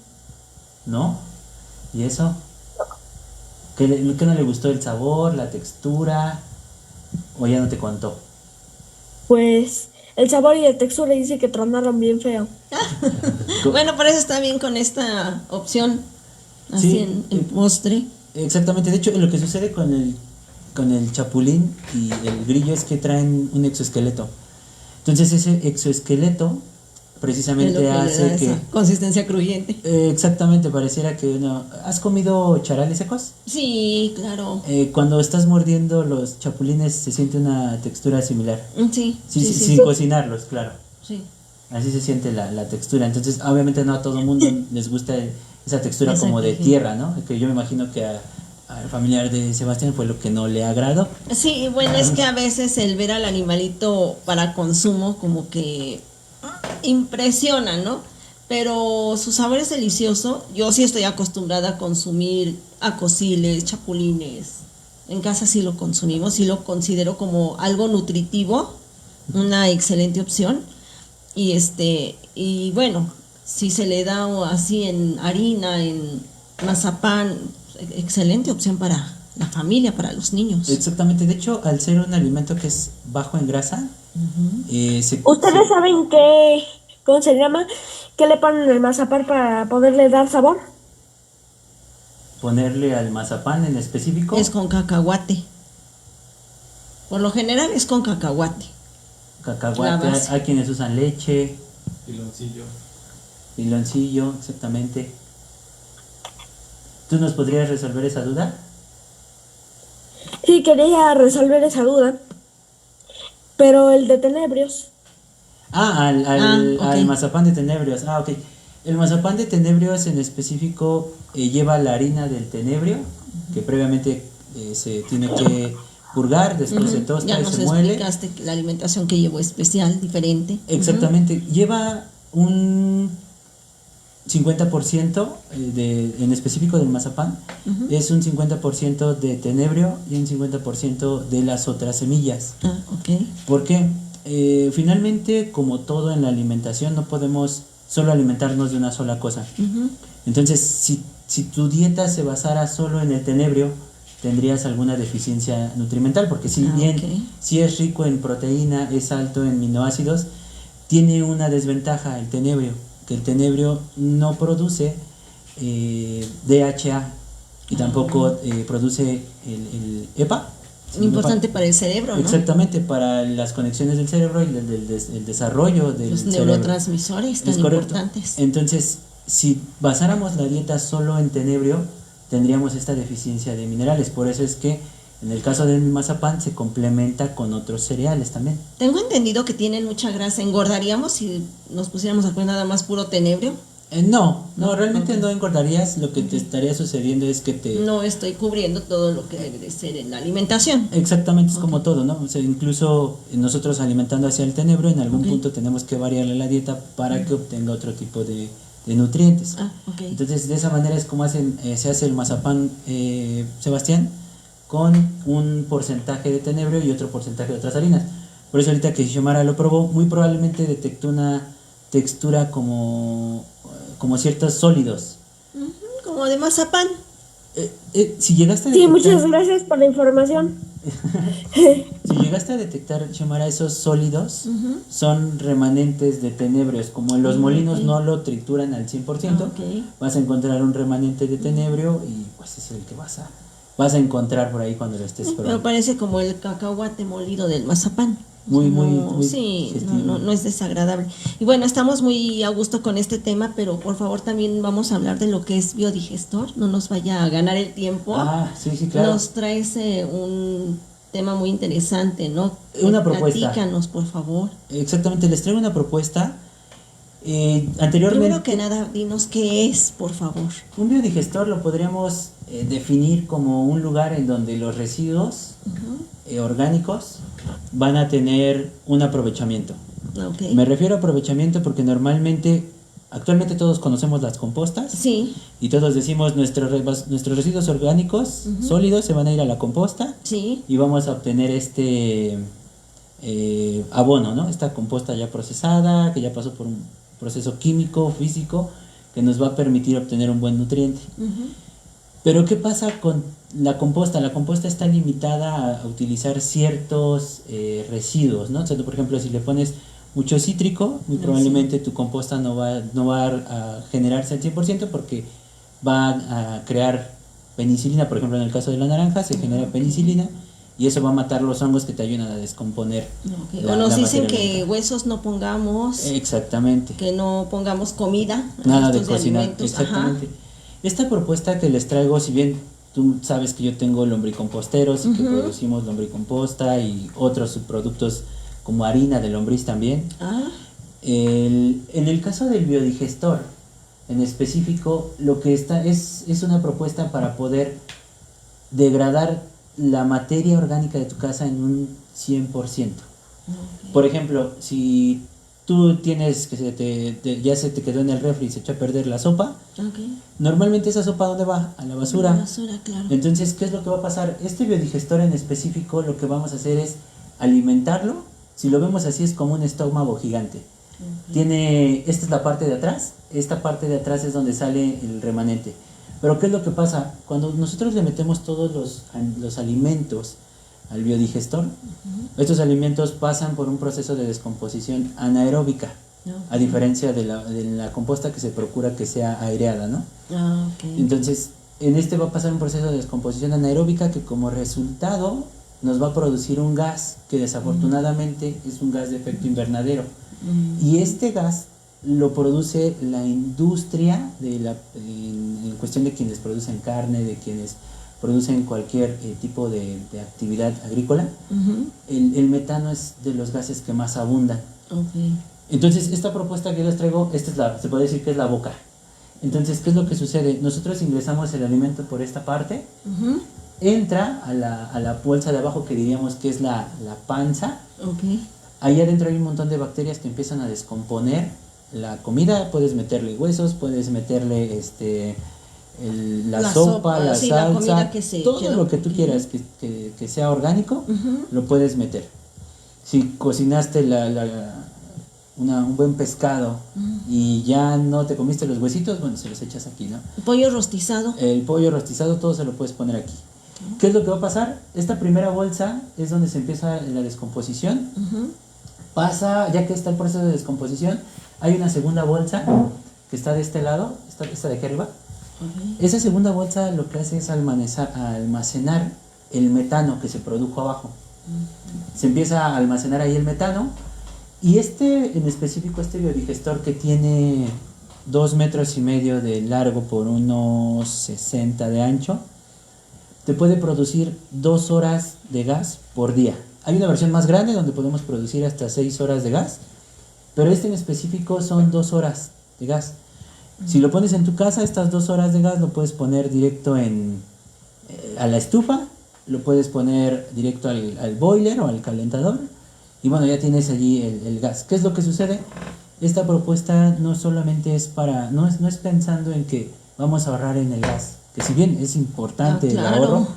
¿No? ¿Y eso? ¿Qué no le gustó el sabor, la textura? ¿O ya no te contó? Pues el sabor y la textura dice que tronaron bien feo. Bueno, por eso está bien con esta opción, así Sí, en postre. Exactamente, de hecho lo que sucede con el chapulín y el grillo es que traen un exoesqueleto. Entonces ese exoesqueleto Es lo precisamente que le da hace que... esa consistencia crujiente. Exactamente, pareciera que ¿Has comido charales secos? Sí, claro. Cuando estás mordiendo los chapulines se siente una textura similar. Sí, Sin cocinarlos, claro. sí. Así se siente la textura. Entonces, obviamente no a todo mundo les gusta esa textura Esa como de textura. tierra, ¿no? Que yo me imagino que al familiar de Sebastián fue lo que no le agradó. Sí, bueno, es que a veces el ver al animalito para consumo como que impresiona, ¿no? Pero su sabor es delicioso. Yo sí estoy acostumbrada a consumir acosiles, chapulines. En casa sí lo consumimos, sí lo considero como algo nutritivo, una excelente opción. Y bueno, si se le da así en harina, en mazapán, excelente opción para la familia, para los niños. Exactamente. De hecho, al ser un alimento que es bajo en grasa, ¿Ustedes saben cómo se llama? ¿Qué le ponen al mazapán para poderle dar sabor? ponerle al mazapán en específico. Es con cacahuate. Por lo general es con cacahuate. Cacahuate, La base. hay quienes usan leche, Piloncillo. piloncillo, exactamente. ¿Tú nos podrías resolver esa duda? Sí, quería resolver esa duda. pero el de tenebrios. Ok. Al mazapán de tenebrios. Ok. El mazapán de tenebrios en específico lleva la harina del tenebrio, que previamente se tiene que purgar, después se tosta Ya y nos se muele. explicaste que la alimentación que llevó especial, diferente. Exactamente. Lleva un 50% en específico del mazapán, es un 50% de tenebrio y un 50% de las otras semillas. Ok. ¿Por qué? Finalmente, como todo en la alimentación, no podemos solo alimentarnos de una sola cosa. Entonces, si tu dieta se basara solo en el tenebrio, tendrías alguna deficiencia nutrimental, porque si bien si es rico en proteína, es alto en aminoácidos, tiene una desventaja el tenebrio, que el tenebrio no produce DHA y tampoco produce el EPA. Importante para el cerebro, ¿no? Exactamente, para las conexiones del cerebro y el desarrollo del Los cerebro. neurotransmisores tan Es correcto. importantes. Entonces, si basáramos la dieta solo en tenebrio, tendríamos esta deficiencia de minerales. Por eso es que en el caso del mazapán se complementa con otros cereales también. Tengo entendido que tienen mucha grasa. ¿Engordaríamos si nos pusiéramos a comer nada más puro tenebrio? No, realmente no engordarías. Lo que te estaría sucediendo es que No estoy cubriendo todo lo que debe de ser en la alimentación. Exactamente, es como todo, ¿no? O sea, incluso nosotros alimentando hacia el tenebro, en algún punto tenemos que variarle la dieta para que obtenga otro tipo de nutrientes. Entonces, de esa manera es como se hace el mazapán, Sebastián, con un porcentaje de tenebrio y otro porcentaje de otras harinas. Por eso ahorita que Xiomara lo probó, muy probablemente detectó una textura como ciertos sólidos. Como de mazapán. Si llegaste a Sí, detectar, muchas gracias por la información. si llegaste a detectar, Xiomara, esos sólidos son remanentes de tenebrios. Como en los molinos no lo trituran al 100%, vas a encontrar un remanente de tenebrio y pues es el que vas a encontrar por ahí cuando lo estés probando. Pero parece como el cacahuate molido del mazapán. Muy Sí, digestivo. no es desagradable. Y bueno, estamos muy a gusto con este tema, pero por favor también vamos a hablar de lo que es biodigestor. No nos vaya a ganar el tiempo. Sí, claro. Nos traes un tema muy interesante, ¿no? Una propuesta. Platícanos, por favor. Exactamente, les traigo una propuesta. Anteriormente, Primero que nada, dinos qué es, por favor. un biodigestor lo podríamos definir como un lugar en donde los residuos orgánicos van a tener un aprovechamiento. Me refiero a aprovechamiento porque actualmente todos conocemos las compostas. Sí. Y todos decimos nuestros residuos orgánicos sólidos se van a ir a la composta. Sí. Y vamos a obtener abono, ¿no? Esta composta ya procesada, que ya pasó por un proceso químico, físico, que nos va a permitir obtener un buen nutriente. Pero ¿qué pasa con la composta? La composta está limitada a utilizar ciertos residuos, ¿no? O sea, tú, por ejemplo, si le pones mucho cítrico, muy probablemente tu composta no va a generarse al 100% porque va a crear penicilina. Por ejemplo, en el caso de la naranja se genera penicilina y eso va a matar los hongos que te ayudan a descomponer. O nos dicen materia que orgánica. Huesos no pongamos. Exactamente. Que no pongamos comida. Nada de restos cocinar. alimentos. Exactamente. Esta propuesta que les traigo, si bien tú sabes que yo tengo lombricomposteros y que producimos lombricomposta y otros subproductos como harina de lombriz también. En el caso del biodigestor, en específico, lo que está es una propuesta para poder degradar la materia orgánica de tu casa en un 100%. Por ejemplo, si tú tienes que ya se te quedó en el refri y se echó a perder la sopa, normalmente esa sopa, ¿a dónde va? A la basura. A la basura, claro. Entonces, ¿qué es lo que va a pasar? Este biodigestor en específico, lo que vamos a hacer es alimentarlo. Si lo vemos así, es como un estómago gigante. Esta es la parte de atrás. Esta parte de atrás es donde sale el remanente. Pero ¿qué es lo que pasa? Cuando nosotros le metemos todos los alimentos al biodigestor, estos alimentos pasan por un proceso de descomposición anaeróbica, a diferencia de la composta que se procura que sea aireada, ¿no? Entonces, en este va a pasar un proceso de descomposición anaeróbica que como resultado nos va a producir un gas que desafortunadamente es un gas de efecto invernadero. Y este gas lo produce la industria en cuestión de quienes producen carne, de quienes producen cualquier tipo de actividad agrícola, Ujú. el metano es de los gases que más abundan. Ok. Entonces, esta propuesta que yo les traigo, se puede decir que es la boca. Entonces, ¿qué es lo que sucede? Nosotros ingresamos el alimento por esta parte, Ujú. entra a la bolsa de abajo que diríamos que es la panza. Ok. Ahí adentro hay un montón de bacterias que empiezan a descomponer la comida. Puedes meterle huesos, puedes meterle la La sopa, sopa, la sí, la salsa, comida que se todo quedó. lo que tú Ok. quieras que sea orgánico, Ujú. lo puedes meter. Si cocinaste un buen pescado y ya no te comiste los huesitos, bueno, se los echas aquí, ¿no? Pollo rostizado. El pollo rostizado, todo se lo puedes poner aquí. ¿Qué es lo que va a pasar? Esta primera bolsa es donde se empieza la descomposición. Ujú. Pasa, ya que está el proceso de descomposición, hay una segunda bolsa que está de este lado, esta de aquí arriba. Ok. Esa segunda bolsa lo que hace es almacenar el metano que se produjo abajo. Se empieza a almacenar ahí el metano y en específico, este biodigestor que tiene 2,5 metros de largo por unos 60 de ancho, te puede producir 2 horas de gas por día. Hay una versión más grande donde podemos producir hasta 6 horas de gas, pero este en específico son 2 horas de gas. Si lo pones en tu casa, estas 2 horas de gas lo puedes poner directo a la estufa, lo puedes poner directo al boiler o al calentador, y bueno, ya tienes allí el gas. ¿Qué es lo que sucede? Esta propuesta no solamente es no es pensando en que vamos a ahorrar en el gas, que si bien es importante el claro. ahorro,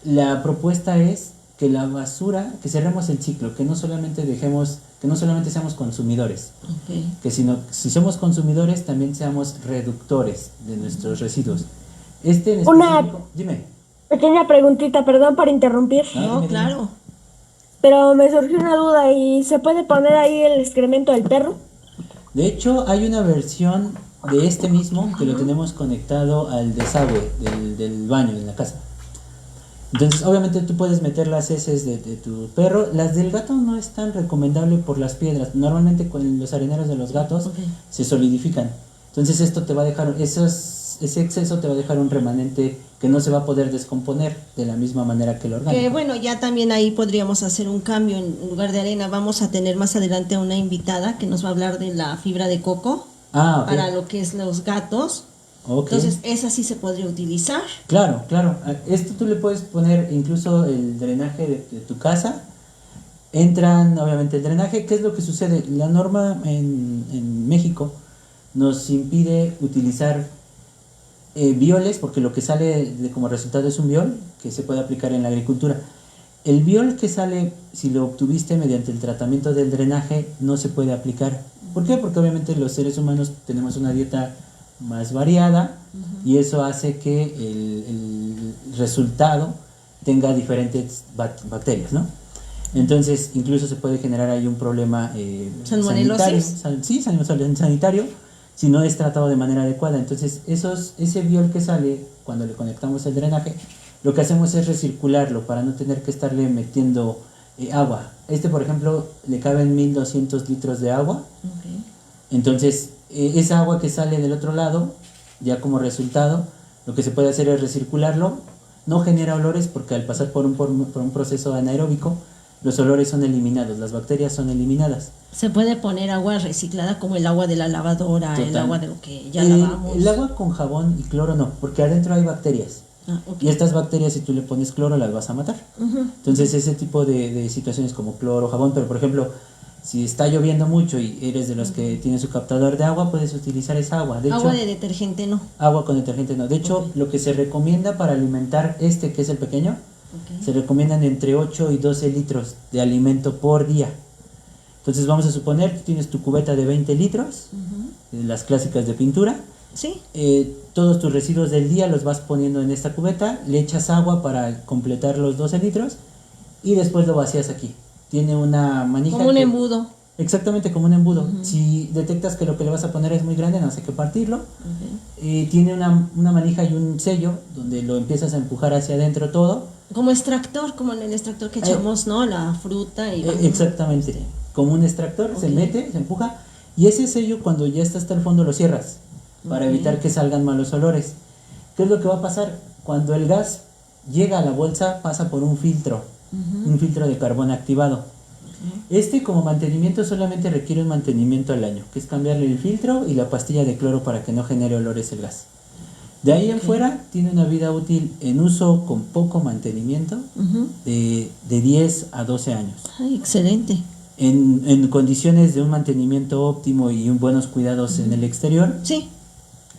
la propuesta es que la basura, que cerremos el ciclo, que no solamente seamos consumidores, Ok. que si somos consumidores también seamos reductores de nuestros residuos. En Una- específico, dime. Pequeña preguntita, perdón por interrumpir, Ah, No, dime. claro. pero me surgió una duda y ¿se puede poner ahí el excremento del perro? De hecho, hay una versión de este mismo que lo tenemos conectado al desagüe del baño en la casa. Entonces, obviamente tú puedes meter las heces de tu perro. Las del gato no es tan recomendable por las piedras. Normalmente con los areneros de los gatos Ok. se solidifican. Entonces esto te va a dejar, ese exceso te va a dejar un remanente que no se va a poder descomponer de la misma manera que el orgánico. Que bueno, ya también ahí podríamos hacer un cambio. En lugar de arena, vamos a tener más adelante a una invitada que nos va a hablar de la fibra de coco Ah, ok. para lo que es los gatos. Ok. Entonces, esa sí se podría utilizar. Claro, claro. Esto tú le puedes poner incluso el drenaje de tu casa. Entran, obviamente, el drenaje. ¿Qué es lo que sucede? La norma en México nos impide utilizar bioles, porque lo que sale como resultado es un biol que se puede aplicar en la agricultura. El biol que sale, si lo obtuviste mediante el tratamiento del drenaje, no se puede aplicar. ¿Por qué? Porque obviamente los seres humanos tenemos una dieta más variada y eso hace que el resultado tenga diferentes bacterias, ¿no? Entonces, incluso se puede generar ahí un problema sanitario. ¿Salmonelosis? Sanitario, si no es tratado de manera adecuada. Entonces, ese biol que sale cuando le conectamos el drenaje, lo que hacemos es recircularlo para no tener que estarle metiendo agua. Por ejemplo, le caben 1200 litros de agua. Ok. Entonces, esa agua que sale del otro lado, ya como resultado, lo que se puede hacer es recircularlo. No genera olores porque al pasar por un proceso anaeróbico, los olores son eliminados, las bacterias son eliminadas. Se puede poner agua reciclada como el agua de la lavadora, el Total. agua de lo que ya lavamos. El agua con jabón y cloro no, porque adentro hay bacterias. Ah, ok. Y estas bacterias, si tú le pones cloro, las vas a matar. Ujú. Entonces, ese tipo de situaciones como cloro, jabón, pero por ejemplo, si está lloviendo mucho y eres de los que tiene su captador de agua, puedes utilizar esa agua. De Agua hecho, de detergente no. agua con detergente no. De hecho, Ok. lo que se recomienda para alimentar que es el pequeño, Ok. se recomiendan entre 8 y 12 litros de alimento por día. Entonces vamos a suponer que tienes tu cubeta de 20 litros, Ujú. las clásicas de pintura. Sí. Todos tus residuos del día los vas poniendo en esta cubeta, le echas agua para completar los 12 litros y después lo vacías aquí. Tiene una manija. Como un embudo. Exactamente, como un embudo. Si detectas que lo que le vas a poner es muy grande, no hay que partirlo. Ok. Tiene una manija y un sello donde lo empiezas a empujar hacia adentro todo. Como extractor, como en el extractor que echamos, ¿no? La fruta y... Exactamente. Como un extractor, se Ok. mete, se empuja. Y ese sello, cuando ya está hasta el fondo, lo cierras para Ok. evitar que salgan malos olores. ¿Qué es lo que va a pasar? Cuando el gas llega a la bolsa, pasa por un filtro de carbón activado. Como mantenimiento solamente requiere un mantenimiento al año, que es cambiarle el filtro y la pastilla de cloro para que no genere olores el gas. De ahí en fuera tiene una vida útil en uso con poco mantenimiento de 10 a 12 años. Ay, excelente. En condiciones de un mantenimiento óptimo y buenos cuidados en el exterior, Sí.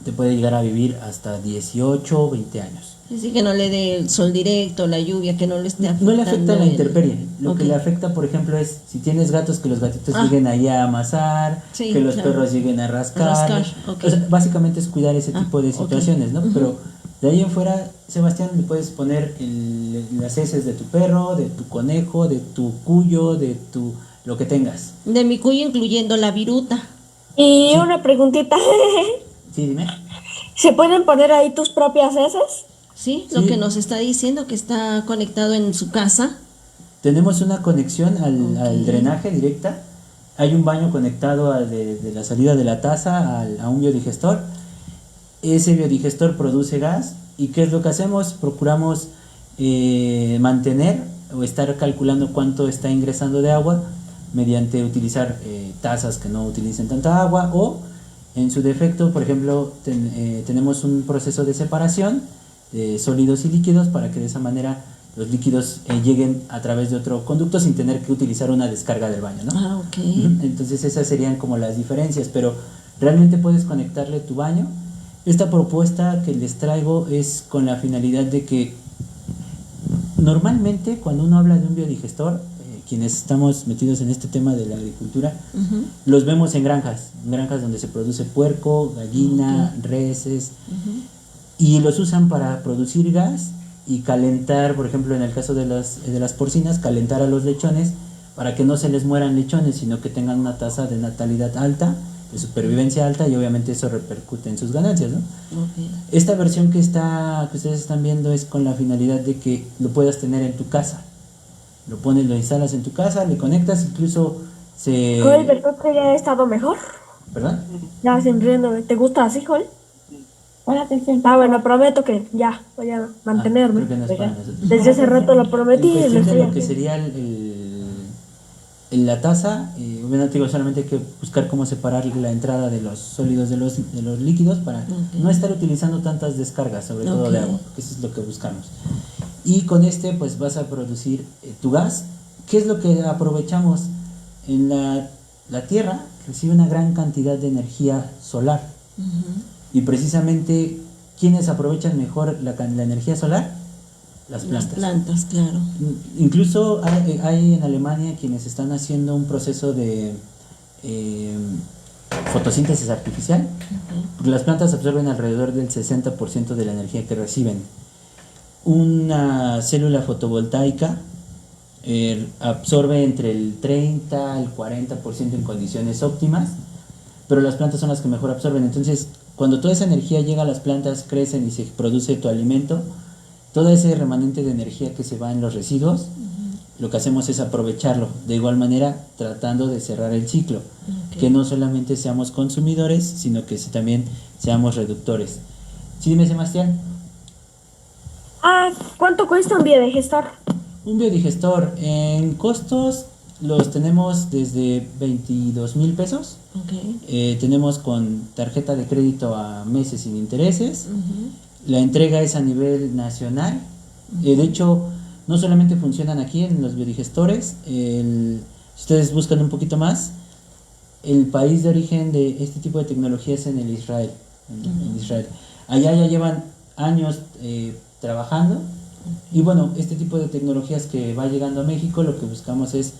te puede llegar a vivir hasta 18 o 20 años. Así que no le dé el sol directo, la lluvia, que no le esté afectando. No le afecta la intemperie. Lo que Ok. le afecta, por ejemplo, es si tienes gatos, que los gatitos lleguen ahí a amasar, Sí, que los claro. perros lleguen a rascar. Rascar, ok. O sea, básicamente es cuidar ese tipo de ok. situaciones, ¿no? Pero de ahí en fuera, Sebastián, le puedes poner las heces de tu perro, de tu conejo, de tu cuyo, de tu lo que tengas. De mi cuyo, incluyendo la viruta. Y una preguntita. Sí, dime. ¿Se pueden poner ahí tus propias heces? Sí, lo Sí. que nos está diciendo, que está conectado en su casa. Tenemos una conexión al drenaje directa. Hay un baño conectado de la salida de la taza a un biodigestor. Ese biodigestor produce gas. ¿Y qué es lo que hacemos? Procuramos mantener o estar calculando cuánto está ingresando de agua mediante utilizar tazas que no utilicen tanta agua, o en su defecto, por ejemplo, tenemos un proceso de separación de sólidos y líquidos para que de esa manera los líquidos lleguen a través de otro conducto sin tener que utilizar una descarga del baño, ¿no? Ah, ok. Entonces esas serían como las diferencias, pero realmente puedes conectarle tu baño. Esta propuesta que les traigo es con la finalidad de que normalmente cuando uno habla de un biodigestor, quienes estamos metidos en este tema de la agricultura, los vemos en granjas donde se produce puerco, gallina, reses, y los usan para producir gas y calentar, por ejemplo, en el caso de las porcinas, calentar a los lechones para que no se les mueran lechones, sino que tengan una tasa de natalidad alta, de supervivencia alta, y obviamente eso repercute en sus ganancias, ¿no? Ok. Esta versión que ustedes están viendo es con la finalidad de que lo puedas tener en tu casa. Lo pones, lo instalas en tu casa, le conectas, incluso Joel, ¿verdad que ya he estado mejor? ¿Perdón? Ya sin riéndome. ¿Te gusta así, Joel? Pon atención. Ah, bueno, prometo que ya voy a mantenerme. Creo que no es para nosotros. Desde hace rato lo prometí En y lo cuestión de estoy lo que haciendo. sería la taza, obviamente digo, solamente hay que buscar cómo separar la entrada de los sólidos de los líquidos para no estar utilizando tantas descargas, sobre todo de agua, porque eso es lo que buscamos. Y con pues vas a producir tu gas. ¿Qué es lo que aprovechamos? En la Tierra recibe una gran cantidad de energía solar. Y precisamente, ¿quiénes aprovechan mejor la energía solar? Las plantas. Las plantas, claro. Incluso hay en Alemania quienes están haciendo un proceso de fotosíntesis artificial, porque las plantas absorben alrededor del 60% de la energía que reciben. Una célula fotovoltaica absorbe entre el 30 al 40% en condiciones óptimas, pero las plantas son las que mejor absorben. Entonces, cuando toda esa energía llega a las plantas, crecen y se produce tu alimento, todo ese remanente de energía que se va en los residuos, lo que hacemos es aprovecharlo, de igual manera tratando de cerrar el ciclo, que no solamente seamos consumidores, sino que también seamos reductores. Sí, dime, Sebastián. ¿Cuánto cuesta un biodigestor? Un biodigestor en costos los tenemos desde 22,000 pesos. Tenemos con tarjeta de crédito a meses sin intereses. La entrega es a nivel nacional. De hecho, no solamente funcionan aquí en los biodigestores. Si ustedes buscan un poquito más, el país de origen de este tipo de tecnología es en Israel. En Israel. Allá ya llevan años trabajando. Y bueno, este tipo de tecnologías que va llegando a México, lo que buscamos es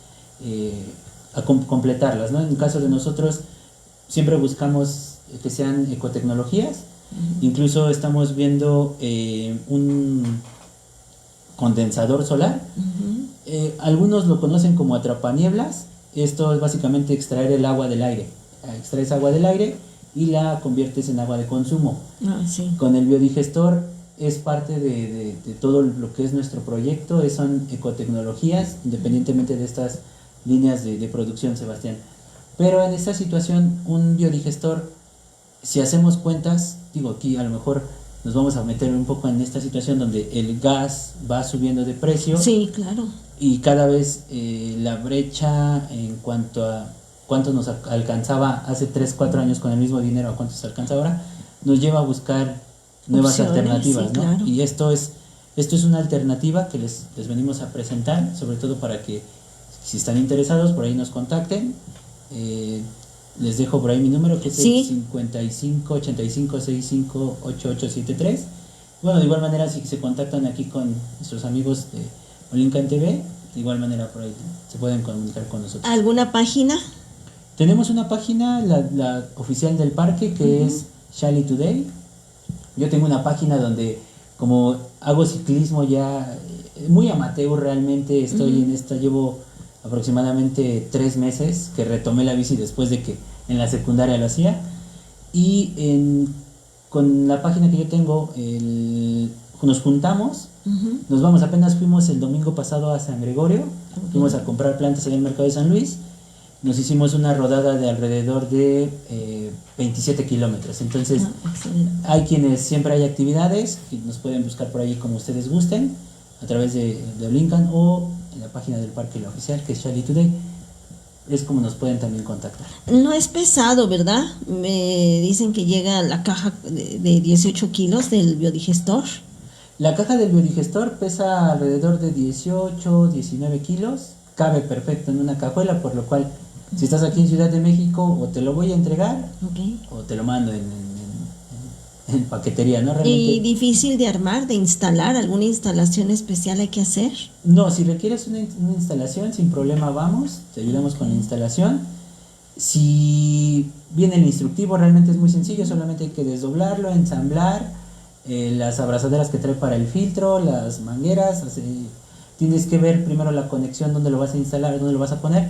completarlas, ¿no? En el caso de nosotros, siempre buscamos que sean ecotecnologías. Incluso estamos viendo un condensador solar. Algunos lo conocen como atrapanieblas. Esto es básicamente extraer el agua del aire. Extraes agua del aire y la conviertes en agua de consumo. Con el biodigestor es parte de todo lo que es nuestro proyecto. Son ecotecnologías, independientemente de estas líneas de producción, Sebastián. Pero en esta situación, un biodigestor, si hacemos cuentas, digo aquí a lo mejor nos vamos a meter un poco en esta situación donde el gas va subiendo de precio. Sí, claro. Y cada vez la brecha en cuanto a cuánto nos alcanzaba hace 3, 4 años con el mismo dinero a cuánto se alcanza ahora, nos lleva a buscar nuevas Opciones, alternativas, sí, ¿no? claro. Y esto es una alternativa que les venimos a presentar, sobre todo para que si están interesados por ahí nos contacten. Les dejo por ahí mi número, que es Sí. el 55 85 65 8873. Bueno, de igual manera, si se contactan aquí con nuestros amigos de Olincan TV, de igual manera por ahí se pueden comunicar con nosotros. ¿Alguna página? Tenemos una página, la oficial del parque, que es Shali Today. Yo tengo una página donde, como hago ciclismo ya muy amateur realmente, estoy en esta, llevo aproximadamente 3 meses que retomé la bici después de que en la secundaria lo hacía. Y con la página que yo tengo, nos juntamos, nos vamos, apenas fuimos el domingo pasado a San Gregorio, fuimos a comprar plantas en el mercado de San Luis. Nos hicimos una rodada de alrededor de 27 kilómetros. Entonces, hay quienes siempre hay actividades, que nos pueden buscar por ahí como ustedes gusten, a través de Olincan o en la página del parque, la oficial, que es Shali Today. Es como nos pueden también contactar. No es pesado, ¿verdad? Me dicen que llega la caja de 18 kilos del biodigestor. La caja del biodigestor pesa alrededor de 18, 19 kilos. Cabe perfecto en una cajuela, por lo cual, si estás aquí en Ciudad de México, o te lo voy a entregar, o te lo mando en paquetería, ¿no? Realmente, ¿Y difícil de armar, de instalar? ¿Alguna instalación especial hay que hacer? no, si requieres una instalación, sin problema vamos, te ayudamos con la instalación. Si viene el instructivo, realmente es muy sencillo, solamente hay que desdoblarlo, ensamblar, las abrazaderas que trae para el filtro, las mangueras, tienes que ver primero la conexión, dónde lo vas a instalar, dónde lo vas a poner,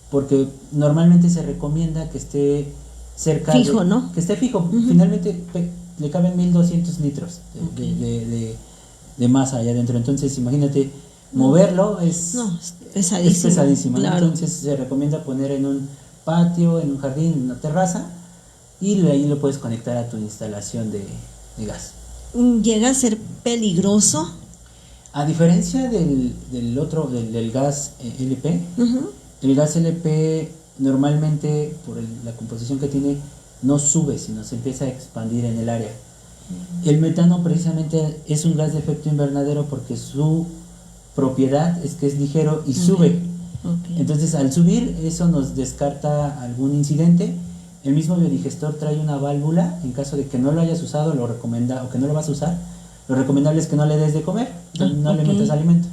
porque normalmente se recomienda que esté cerca fijo, ¿no? Que esté fijo. Finalmente le caben 1200 litros de masa allá adentro, entonces imagínate, moverlo es pesadísimo. es pesadísimo, ¿no? Claro. Entonces se recomienda poner en un patio, en un jardín, en una terraza, y ahí lo puedes conectar a tu instalación de gas. ¿Llega a ser peligroso? A diferencia del gas LP, el gas LP normalmente, por la composición que tiene, no sube, sino se empieza a expandir en el área. El metano precisamente es un gas de efecto invernadero porque su propiedad es que es ligero y sube. Entonces, al subir, eso nos descarta algún incidente. El mismo biodigestor trae una válvula, en caso de que no lo hayas usado, o que no lo vas a usar, lo recomendable es que no le des de comer, no le metas alimento.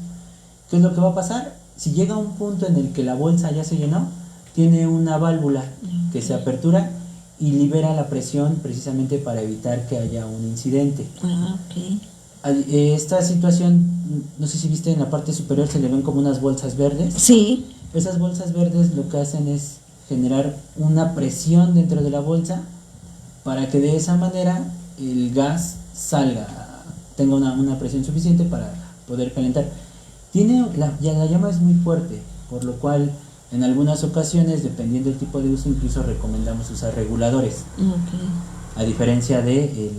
¿Qué es lo que va a pasar? Si llega a un punto en el que la bolsa ya se llenó, tiene una válvula que se apertura y libera la presión precisamente para evitar que haya un incidente. Esta situación, no sé si viste, en la parte superior se le ven como unas bolsas verdes. Sí. Esas bolsas verdes lo que hacen es generar una presión dentro de la bolsa para que de esa manera el gas salga, tenga una presión suficiente para poder calentar. La llama es muy fuerte, por lo cual en algunas ocasiones, dependiendo del tipo de uso, incluso recomendamos usar reguladores. A diferencia de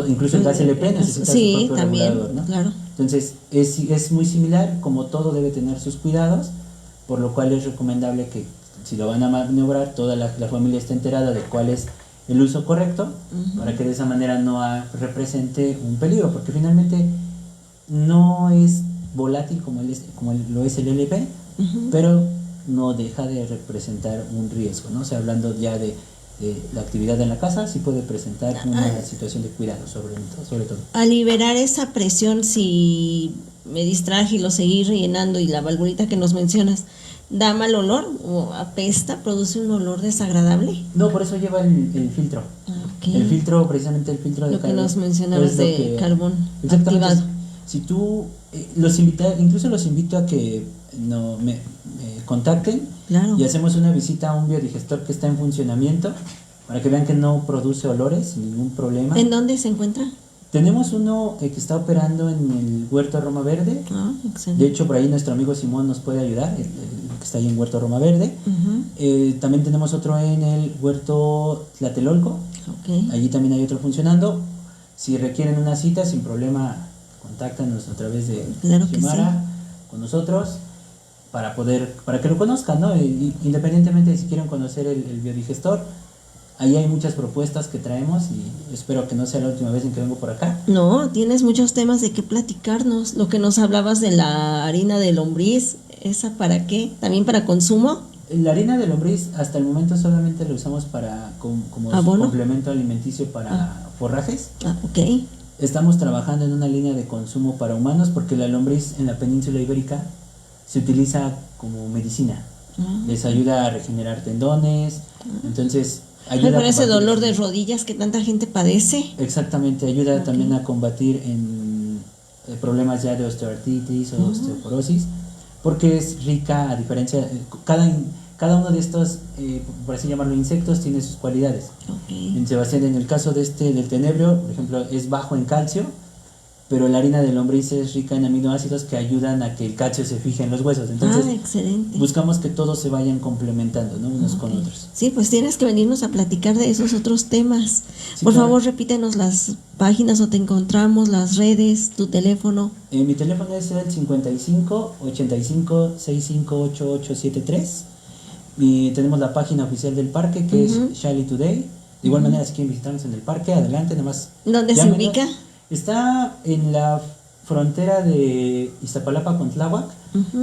incluso el gas LP necesita su propio regulador, ¿no? Claro. Entonces es muy similar, como todo debe tener sus cuidados, por lo cual es recomendable que si lo van a maniobrar, toda la familia esté enterada de cuál es el uso correcto, para que de esa manera no represente un peligro, porque finalmente no es volátil como lo es el LP, pero no deja de representar un riesgo, ¿no? O sea, hablando ya de la actividad en la casa, sí puede presentar una situación de cuidado sobre todo. Al liberar esa presión, si me distraje y lo seguí rellenando, y la valvulita que nos mencionas, ¿da mal olor o apesta, produce un olor desagradable? No, por eso lleva el filtro. El filtro, precisamente el filtro de lo que nos mencionabas de carbón exactamente activado. Si tú incluso los invito a que me contacten, claro, y hacemos una visita a un biodigestor que está en funcionamiento para que vean que no produce olores sin ningún problema. ¿En dónde se encuentra? Tenemos uno que está operando en el Huerto Roma Verde. Excelente. De hecho, por ahí nuestro amigo Simón nos puede ayudar, el que está ahí en Huerto Roma Verde. También tenemos otro en el Huerto Tlatelolco. Allí también hay otro funcionando. Si requieren una cita, sin problema, contáctanos a través de Claro que Xiomara con nosotros para que lo conozcan, ¿no? Independientemente de si quieren conocer el biodigestor, ahí hay muchas propuestas que traemos y espero que no sea la última vez en que vengo por acá. No, tienes muchos temas de qué platicarnos. Lo que nos hablabas de la harina de lombriz, ¿esa para qué? ¿También para consumo? La harina de lombriz hasta el momento solamente la usamos como ¿Abono? complemento alimenticio para forrajes. Ah, ok. Estamos trabajando en una línea de consumo para humanos porque la lombriz en la península ibérica se utiliza como medicina. Les ayuda a regenerar tendones, entonces ayuda Con a ese combatir- dolor de rodillas que tanta gente padece. Exactamente, ayuda también a combatir en problemas ya de osteoartritis o osteoporosis, porque es rica, a diferencia, cada uno de estos, por así llamarlo, insectos tiene sus cualidades. Ok. En Sebastián, en el caso del tenebrio, por ejemplo, es bajo en calcio, pero la harina de lombriz es rica en aminoácidos que ayudan a que el calcio se fije en los huesos. Entonces, Excelente. buscamos que todos se vayan complementando, ¿no? Unos con otros. Sí, pues tienes que venirnos a platicar de esos otros temas. Sí, Por claro. favor, repítenos las páginas donde te encontramos, las redes, tu teléfono. Mi teléfono es el 55 85 65 8873. Y tenemos la página oficial del parque que es Shally Today. De igual manera, si quieren visitarnos en el parque, adelante, nada más. ¿Dónde se llámenos. ubica? Está en la frontera de Iztapalapa con Tláhuac.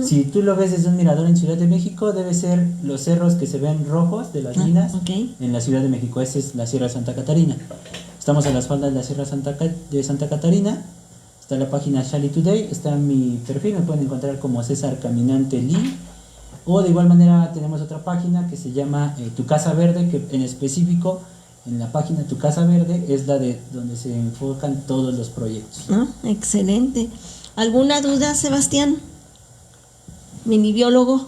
Si tú lo ves desde un mirador en Ciudad de México, debe ser los cerros que se ven rojos de las minas ok. en la Ciudad de México. Esa es la Sierra Santa Catarina. Estamos a las faldas de la Sierra de Santa Catarina. Está la página Shally Today, está mi perfil, me pueden encontrar como César Caminante Lee. O de igual manera tenemos otra página que se llama Tu Casa Verde, que en específico en la página Tu Casa Verde es la de donde se enfocan todos los proyectos. Excelente. ¿Alguna duda, Sebastián? Mini biólogo.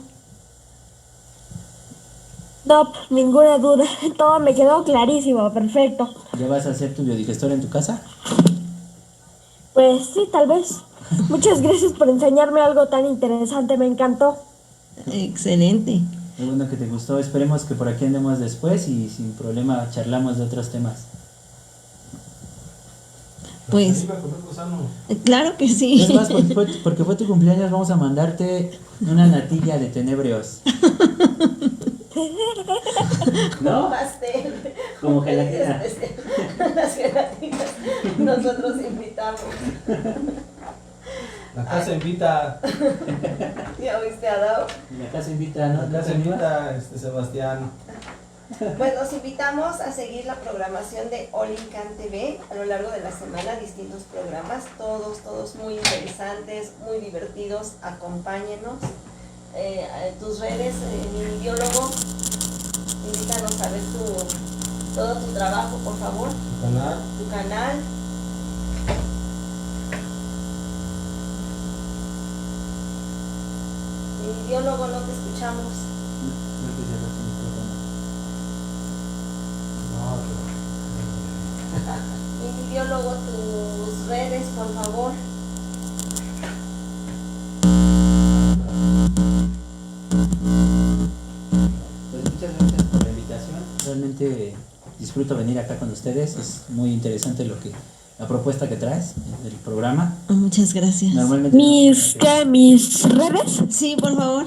No, ninguna duda. Todo me quedó clarísimo, perfecto. ¿Ya vas a hacer tu biodigestor en tu casa? Pues sí, tal vez. Muchas gracias por enseñarme algo tan interesante, me encantó. Excelente. Qué bueno que te gustó, esperemos que por aquí andemos después y sin problema charlamos de otros temas. Pues, Iba a comer gusano. claro que sí. Es más, porque fue tu cumpleaños, vamos a mandarte una natilla de tenebrios. ¿No? Pastel. Como gelatina. Las gelatinas. Nosotros invitamos. La casa invita. ¿Ya oíste, Adao? La casa invita, ¿no? La casa invita, Sebastián. Pues los invitamos a seguir la programación de Olincan TV a lo largo de la semana, distintos programas, todos muy interesantes, muy divertidos. Acompáñenos. Tus redes, mi biólogo, invítanos a ver todo tu trabajo, por favor, Canal. tu canal. Mi biólogo, no te escuchamos. Mi biólogo, tus redes, por favor. Pues muchas gracias por la invitación. Realmente disfruto venir acá con ustedes. Es muy interesante la propuesta que traes del programa. Muchas gracias. Normalmente ¿Mis redes? Sí, por favor.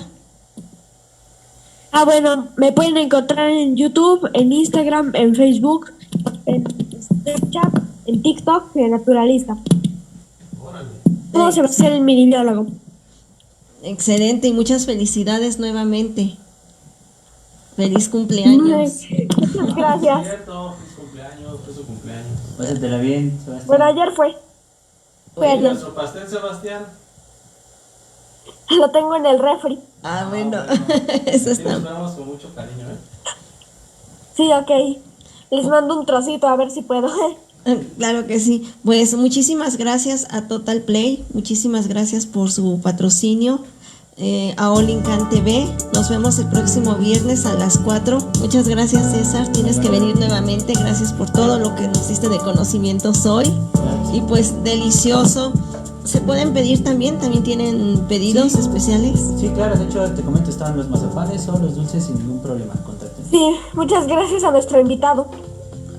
Bueno, me pueden encontrar en YouTube, en Instagram, en Facebook, en Snapchat, en TikTok y en Naturalista. Órale. Todo se va a hacer en mi biólogo. Excelente y muchas felicidades nuevamente. Feliz cumpleaños. Muchas gracias. Cierto, es cumpleaños, fue su cumpleaños. Pásatela bien, Sebastián. Bueno, ayer fue. Fue ¿Y ayer. nuestro pastel, Sebastián? Lo tengo en el refri. Bueno, bueno. eso Aquí lo está. esperamos con mucho cariño, ¿eh? Sí, ok. Les mando un trocito a ver si puedo. Claro que sí. Pues muchísimas gracias a Total Play, muchísimas gracias por su patrocinio, a Olincan TV. Nos vemos el próximo viernes a las 4. Muchas gracias, César. Tienes que venir nuevamente. Gracias por todo lo que nos diste de conocimientos hoy. Y pues delicioso. ¿Se pueden pedir también? ¿También tienen pedidos Sí. especiales? Sí, claro, de hecho te comento, estaban los mazapanes o los dulces sin ningún problema, contáctenos. Sí, muchas gracias a nuestro invitado.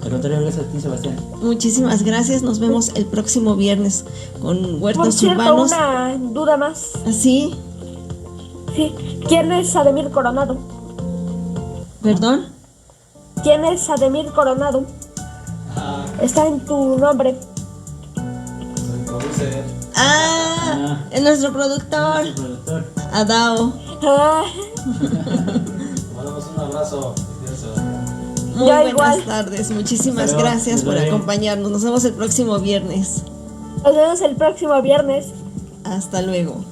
Al contrario, gracias a ti, Sebastián. Muchísimas gracias. Nos vemos el próximo viernes con Por Huertos cierto, Urbanos. una duda más. ¿Así? Sí. ¿Quién es Ademir Coronado? ¿Perdón? ¿Quién es Ademir Coronado? Está en tu nombre. El producer. Ah, es nuestro productor, Nuestro productor. Adao. Ah, Mandamos un abrazo. Muy Ya buenas igual. tardes. Muchísimas Hasta luego. gracias por Nos vemos. acompañarnos. Nos vemos el próximo viernes. nos vemos el próximo viernes. Hasta luego.